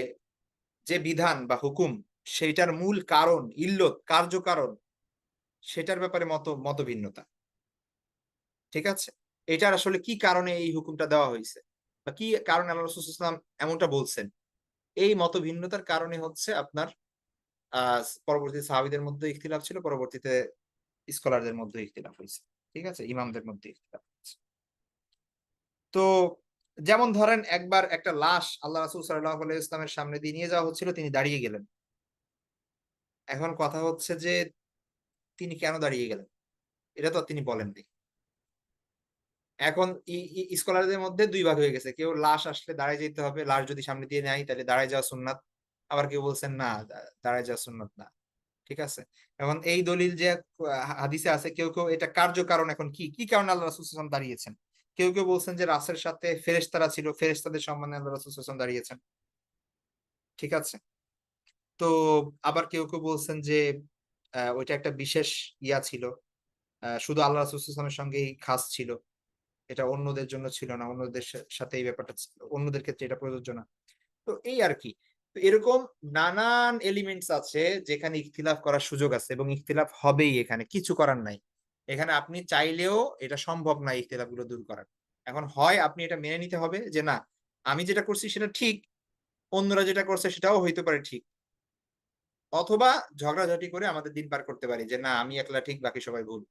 যে বিধান বা হুকুম সেইটার মূল কারণ, ইল্লত, কার্যকারণ সেটার ব্যাপারে মতভিন্নতা। ঠিক আছে? এটার আসলে কি কারণে এই হুকুমটা দেওয়া হইছে? বা কি কারণে আল্লাহ রাসূল সাল্লাল্লাহু আলাইহি ওয়াসাল্লাম এমনটা বলছেন? এই মতভিন্নতার কারণে হচ্ছে আপনার আ পরবর্তী সাহাবীদের মধ্যে ইখতিলাফ ছিল। পরবর্তীতে স্কলারদের মধ্যে ইখতিলাফ হইছে। ঠিক আছে? ইমামদের মধ্যে ইখতিলাফ হইছে। তো যেমন ধরেন একবার একটা লাশ আল্লাহ রাসূল সাল্লাল্লাহু আলাইহি ওয়াসাল্লামের সামনে দিয়ে নিয়ে যাওয়া হচ্ছিল, তিনি দাঁড়িয়ে গেলেন। এখন কথা হচ্ছে যে তিনি কেন দাঁড়িয়ে গেলেন? এটা তো আর তিনি বলেননি। এখন ই ই স্কলারদের মধ্যে ২ ভাগ হয়ে গেছে। কেউ লাশ আসলে দাঁড়ায় যাইতে হবে। লাশ যদি সামনে দিয়ে নেয় তাহলে দাঁড়ায় যাওয়া সুন্নাত। আবার কেউ বলছেন না দাঁড়ায় যাওয়া সুন্নাত না। ঠিক আছে? এখন এই দলিল যে হাদিসে আছে কেউ এটা কার্যকারণ এখন কি? কি কারণে আল্লাহ রাসূল সাল্লাল্লাহু আলাইহি ওয়াসাল্লাম দাঁড়িয়েছেন? কেউ বলছেন যে রাসের সাথে ফেরেশতারা ছিল। ফেরেশতাদের সম্মানে আল্লাহ রাসূল সাল্লাল্লাহু আলাইহি ওয়াসাল্লাম দাঁড়িয়েছেন। ঠিক আছে? তো আবার কেউ বলছেন যে ওইটা একটা বিশেষ ছিল। শুধু আল্লাহ রাসূল সাল্লাল্লাহু আলাইহি ওয়াসাল্লামের সঙ্গেই খাস ছিল। এটা অন্যদের জন্য ছিল না। অন্যদের সাথে এই ব্যাপারটা ছিল। অন্যদের ক্ষেত্রে এটা প্রযোজ্য না। তো এই আরকি। তো এরকম নানান এলিমেন্টস আছে যেখানে ইখতিলাফ করার সুযোগ আছে এবং ইখতিলাফ হবেই এখানে। কিছু করার নাই। এখানে আপনি চাইলেও এটা সম্ভব না ইখতিলাফ গুলো দূর করা। এখন হয় আপনি এটা মেনে নিতে হবে যে না, আমি যেটা করছি সেটা ঠিক, অন্যরা যেটা করছে সেটাও হইতে পারে ঠিক। অথবা ঝগড়াঝাটি করে আমাদের দিন পার করতে পারি যে না আমি একলা ঠিক বাকি সবাই ভুল।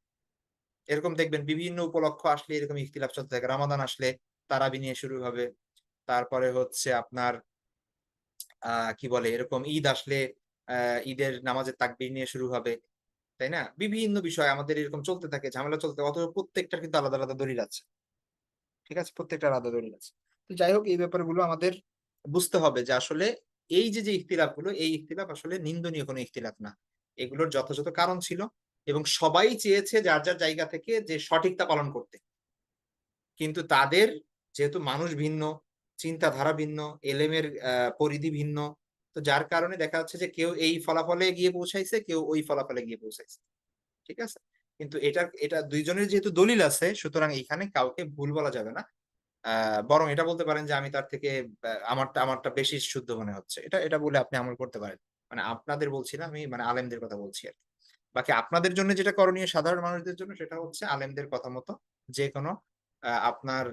এরকম দেখবেন বিভিন্ন উপলক্ষ আসলে এরকম ইখতিলাফ চলতে থাকে। রমাদান আসলে তারাবি নিয়ে শুরু হবে। তারপরে হচ্ছে আপনার আ কি বলে এরকম ঈদ আসলে আ ঈদের নামাজের তাকবীর নিয়ে শুরু হবে। তাই না? বিভিন্ন বিষয় আমাদের এরকম চলতে থাকে, ঝামেলা চলতে অথচ প্রত্যেকটার কিন্তু আলাদা দলিল আছে। ঠিক আছে? প্রত্যেকটার আলাদা দলিল আছে। তো যাই হোক এই ব্যাপারগুলো আমাদের বুঝতে হবে যে আসলে এই যে ইখতিলাফ গুলো এই ইখতিলাফ আসলে নিন্দনীয় কোনো ইখতিলাফ না। এগুলোর যথাযথ কারণ ছিল এবং সবাই চেয়েছে যার জায়গা থেকে যে সঠিকতা পালন করতে। কিন্তু তাদের যেহেতু মানুষ ভিন্ন, চিন্তাধারা ভিন্ন, এলেমের পরিধি ভিন্ন। তো যার কারণে দেখা যাচ্ছে যে কেউ এই ফলাফলে গিয়ে পৌঁছাইছে, কেউ ওই ফলাফলে গিয়ে পৌঁছাইছে। ঠিক আছে? কিন্তু এটা ২ জনের যেহেতু দলিল আছে, সুতরাং এখানে কাউকে ভুল বলা যাবে না। বরং এটা বলতে পারেন যে আমি তার থেকে আমারটা বেশি শুদ্ধ মনে হচ্ছে। এটা বলে আপনি আমল করতে পারেন। মানে আপনাদের বলছি না, আমি মানে আলেমদের কথা বলছি আরকি। বাকি আপনাদের জন্য যেটা করণীয় সাধারণ মানুষদের জন্য সেটা হচ্ছে আলেমদের কথা মতো যেকোনো আপনার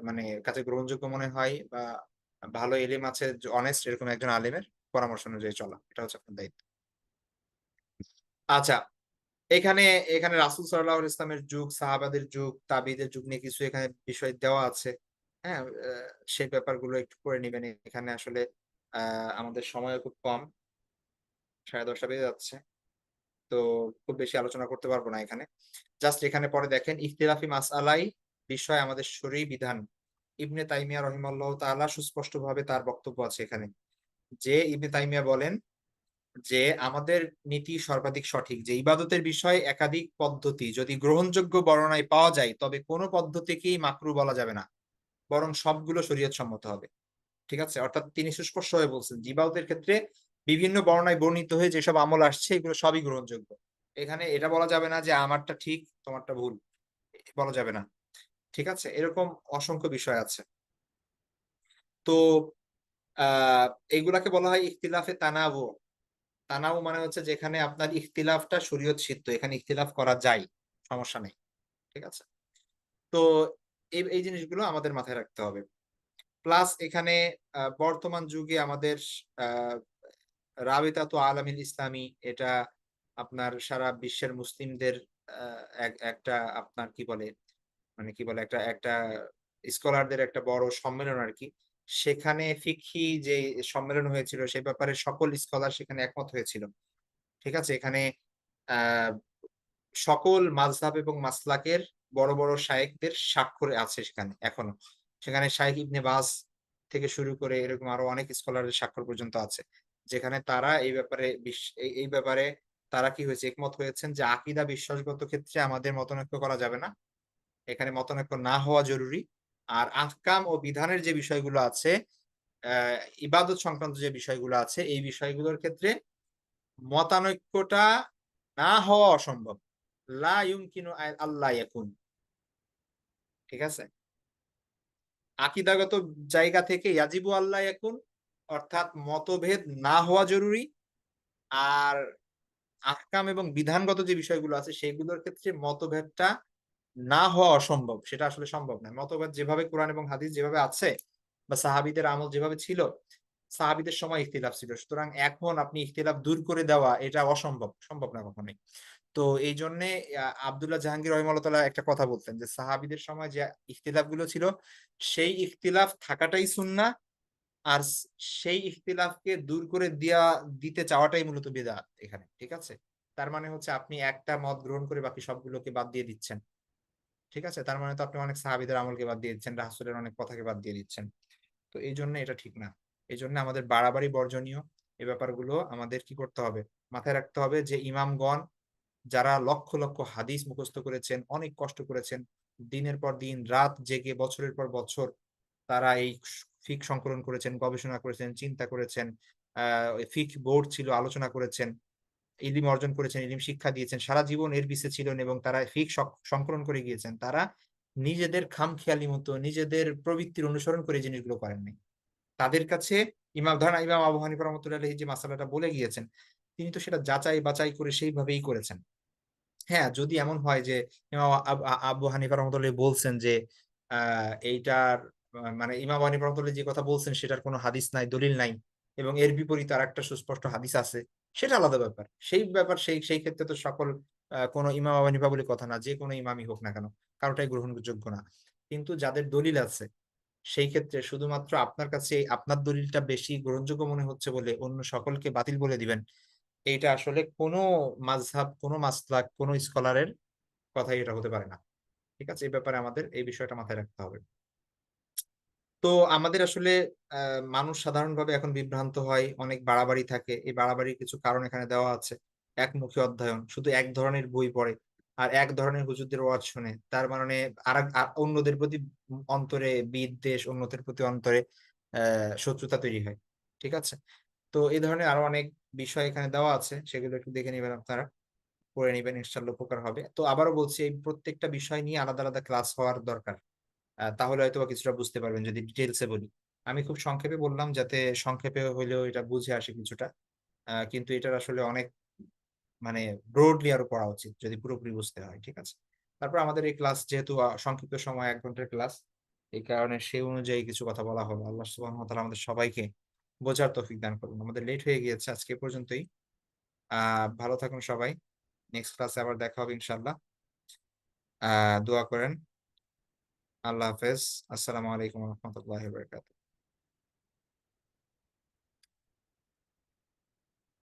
মানে কাছে গ্রহণযোগ্য মনে হয় বা ভালো এলিম আছে, অনেস্ট এরকম একজন আলেমের পরামর্শ অনুযায়ী চলা। এটা হচ্ছে আপনার দায়িত্ব। আচ্ছা, এখানে এখানে রাসূল সাল্লাল্লাহু আলাইহি ইসলামের যুগ, সাহাবাদের যুগ, তাবিঈদের যুগ নিয়ে কিছু এখানে বিষয় দেওয়া আছে। হ্যাঁ? সেই ব্যাপারগুলো একটু পড়ে নিবেন। এখানে আসলে আ আমাদের সময়ও খুব কম। 10:30 বেজে যাচ্ছে। তো খুব বেশি আলোচনা করতে পারব না এখানে। জাস্ট এখানে পরে দেখেন ইখতিলাফি মাসআলাই বিষয় আমাদের শরঈ বিধান। ইবনে তাইমিয়া রাহিমাহুল্লাহ তাআলা সুস্পষ্টভাবে তার বক্তব্য আছে এখানে। যে ইবনে তাইমিয়া বলেন যে আমাদের নীতি সর্বাধিক সঠিক। যে ইবাদতের বিষয়ে একাধিক পদ্ধতি যদি গ্রহণযোগ্য বর্ণনায় পাওয়া যায়, তবে কোন পদ্ধতিকেই মাকরু বলা যাবে না। বরং সবগুলো শরীয়ত সম্মত হবে। ঠিক আছে? অর্থাৎ তিনি সুস্পষ্টভাবে বলছেন যে ইবাদতের ক্ষেত্রে বিভিন্ন বর্ণনায় বর্ণিত হয়ে যেসব আমল আসছে এগুলো সবই গ্রহণযোগ্য। এখানে এটা বলা যাবে না যে আমারটা ঠিক, তোমারটা ভুল। বলা যাবে না। ঠিক আছে? এরকম অসংখ্য বিষয় আছে। তো আ এগুলাকে বলা হয় ইখতিলাফে তানাবু। তানাবু মানে হচ্ছে যেখানে আপনার ইখতিলাফটা শরীয়ত সিদ্ধ। এখানে ইখতিলাফ করা যায়। সমস্যা নেই। ঠিক আছে? তো এই জিনিসগুলো আমাদের মাথায় রাখতে হবে। প্লাস এখানে বর্তমান যুগে আমাদের আ রাবিতাতু আলামিল ইসলামী এটা আপনার সারা বিশ্বের মুসলিমদের আ একটা আপনার কি বলে মানে কি বলে একটা একটা স্কলারদের একটা বড় সম্মেলন আরকি। সেখানে ফিকহি যে সম্মেলন হয়েছিল সে ব্যাপারে সকল স্কলার সেখানে একমত হয়েছিল। ঠিক আছে? এখানে আ সকল মাযহাব এবং মাসলাকের বড়, বড় শায়েখদের স্বাক্ষর আছে সেখানে এখনো। সেখানে শায়েখ ইবনে বাজ থেকে শুরু করে এরকম আরো অনেক স্কলারের স্বাক্ষর পর্যন্ত আছে। যেখানে তারা এই ব্যাপারে এই ব্যাপারে তারা কি হয়েছে একমত হয়েছেন যে আকীদা বিশ্বাসগত ক্ষেত্রে আমাদের মতানৈক্য করা যাবে না। এখানে মতানৈক্য না হওয়া জরুরি। আর আহকাম ও বিধানের যে বিষয়গুলো আছে, অ্যা ইবাদত সংক্রান্ত যে বিষয়গুলো আছে, এই বিষয়গুলোর ক্ষেত্রে মতানৈক্যটা না হওয়া অসম্ভব। লা ইউমকিনু আল্লা ইয়াকুন। ঠিক আছে? আকীদাগত জায়গা থেকে ইয়াজিবু আল্লা ইয়াকুন অর্থাৎ মতভেদ না হওয়া জরুরি। আর আহকাম এবং বিধানগত যে বিষয়গুলো আছে সেগুলোর ক্ষেত্রে মতভেদটা না হওয়া অসম্ভব। সেটা আসলে সম্ভব নয়। মতভেদ যেভাবে কোরআন এবং হাদিস যেভাবে আছে বা সাহাবীদের আমল যেভাবে ছিল, সাহাবীদের সময় ইখতিলাফ ছিল। সুতরাং এখন আপনি ইখতিলাফ দূর করে দেওয়া এটা অসম্ভব। সম্ভব না কখনোই। তো এইজন্যে আব্দুল্লাহ জাহাঙ্গীর রহিমাহুল্লাহ তাআলা একটা কথা বলতেন যে, সাহাবীদের সময় যে ইখতিলাফ গুলো ছিল, সেই ইখতিলাফ থাকাটাই সুন্নাহ। আর সেই ইখতিলাফকে দূর করে দিতে চাওয়াটাই মূলত বিদআত এখানে। ঠিক আছে? তার মানে হচ্ছে আপনি একটা মত গ্রহণ করে বাকি সবগুলোকে বাদ দিয়ে দিচ্ছেন। ঠিক আছে? তার মানে তো আপনি অনেক সাহাবীদের আমলকে বাদ দিয়ে দিচ্ছেন, রাসূলের অনেক কথাকে বাদ দিয়ে দিচ্ছেন। তো এইজন্য এটা ঠিক না। এজন্য আমাদের বাড়াবাড়ি বর্জনীয়। এ ব্যাপারগুলো আমাদের কি করতে হবে? মাথায় রাখতে হবে যে ইমামগণ যারা লক্ষ, লক্ষ হাদিস মুখস্থ করেছেন, অনেক কষ্ট করেছেন। দিনের পর দিন রাত জেগে বছরের পর বছর তারা এই ফিক সংকলন করেছেন, গবেষণা করেছেন, চিন্তা করেছেন। আ ফিক বোর্ড ছিল, আলোচনা করেছেন। ইলম অর্জন করেছেন, ইলম শিক্ষা দিয়েছেন। সারা জীবন এর পিছে ছিলেন এবং তারা ফিক সংকলন করে গিয়েছেন। তারা নিজেদের খামখেয়ালি মতো নিজেদের প্রবৃত্তির অনুসরণ করে এই জিনিসগুলো করেন নাই। তাদের কাছে ধরেন ইমাম আবু হানিফা রহমাতুল্লাহ আলাইহি যে মাসালাটা বলে গিয়েছেন, তিনি তো সেটা যাচাই বাচাই করে সেইভাবেই করেছেন। হ্যাঁ, যদি এমন হয় যে ইমাম আব আ আবু হানিফা রহমাতুল্লাহ বলছেন যে আ এইটার মানে ইমাম আবু হানিফা রহমাতুল্লাহ যে কথা বলছেন সেটার কোন হাদিস নাই, দলিল নাই এবং এর বিপরীতে আরেকটা সুস্পষ্ট হাদিস আছে। সেটা আলাদা ব্যাপার। সেই ব্যাপার সেই ক্ষেত্রে তো সকল কোন ইমাম আবু হানিফা বলে কথা না। যেকোনো ইমামই হোক না কেন, কারোটাই গ্রহণযোগ্য না। কিন্তু যাদের দলিল আছে সেই ক্ষেত্রে শুধুমাত্র আপনার কাছে আপনার দলিলটা বেশি গ্রহণযোগ্য মনে হচ্ছে বলে অন্য সকলকে বাতিল বলে দিবেন। এইটা আসলে কোনো মাযহাব, কোনো মাসলাক, কোনো স্কলারের কথাই এটা হতে পারে না। ঠিক আছে? এই ব্যাপারে আমাদের এই বিষয়টা মাথায় রাখতে হবে। তো আমাদের আসলে আ মানুষ সাধারণভাবে এখন বিভ্রান্ত হয়, অনেক বাড়াবাড়ি থাকে। এই বাড়াবাড়ির কিছু কারণ এখানে দেওয়া আছে। একমুখী অধ্যয়ন, শুধু এক ধরনের বই পড়ে। আর এক ধরনের হুজুরদের ওয়াজ শুনে তার মানে অন্যদের প্রতি অন্তরে বিদ্বেষ, অন্যদের প্রতি অন্তরে শত্রুতা তৈরি হয়। ঠিক আছে? তো এই ধরনের আরো অনেক বিষয় এখানে দেওয়া আছে। সেগুলো একটু দেখে নিবেন আপনারা। পড়ে নিবেন ইনশাআল্লাহ উপকার হবে। তো আবারও বলছি এই প্রত্যেকটা বিষয় নিয়ে আলাদা, আলাদা ক্লাস হওয়ার দরকার। তাহলে হয়তোবা কিছুটা বুঝতে পারবেন যদি ডিটেইলস এ বলি। আমি খুব সংক্ষেপে বললাম যাতে সংক্ষেপে হইলেও এটা বুঝে আসে কিছুটা। কিন্তু এটার আসলে অনেক মানে ব্রডলি আরো পড়া উচিত যদি পুরোপুরি বুঝতে হয়। ঠিক আছে? তারপর আমাদের এই ক্লাস যেহেতু সংক্ষিপ্ত সময় ১ ঘন্টার ক্লাস। এই কারণে সেই অনুযায়ী কিছু কথা বলা হলো। আল্লাহ সুবহানাহু ওয়া তাআলা আমাদের সবাইকে বোঝার তৌফিক দান করুন। আমাদের লেট হয়ে গিয়েছে আজকে এ পর্যন্তই। আ ভালো থাকুন সবাই। নেক্সট ক্লাসে আবার দেখা হবে ইনশাআল্লাহ। দোয়া করেন। আল্লাহ হাফেজ। আসসালামু আলাইকুম ওয়া রাহমাতুল্লাহি ওয়া বারাকাতুহু।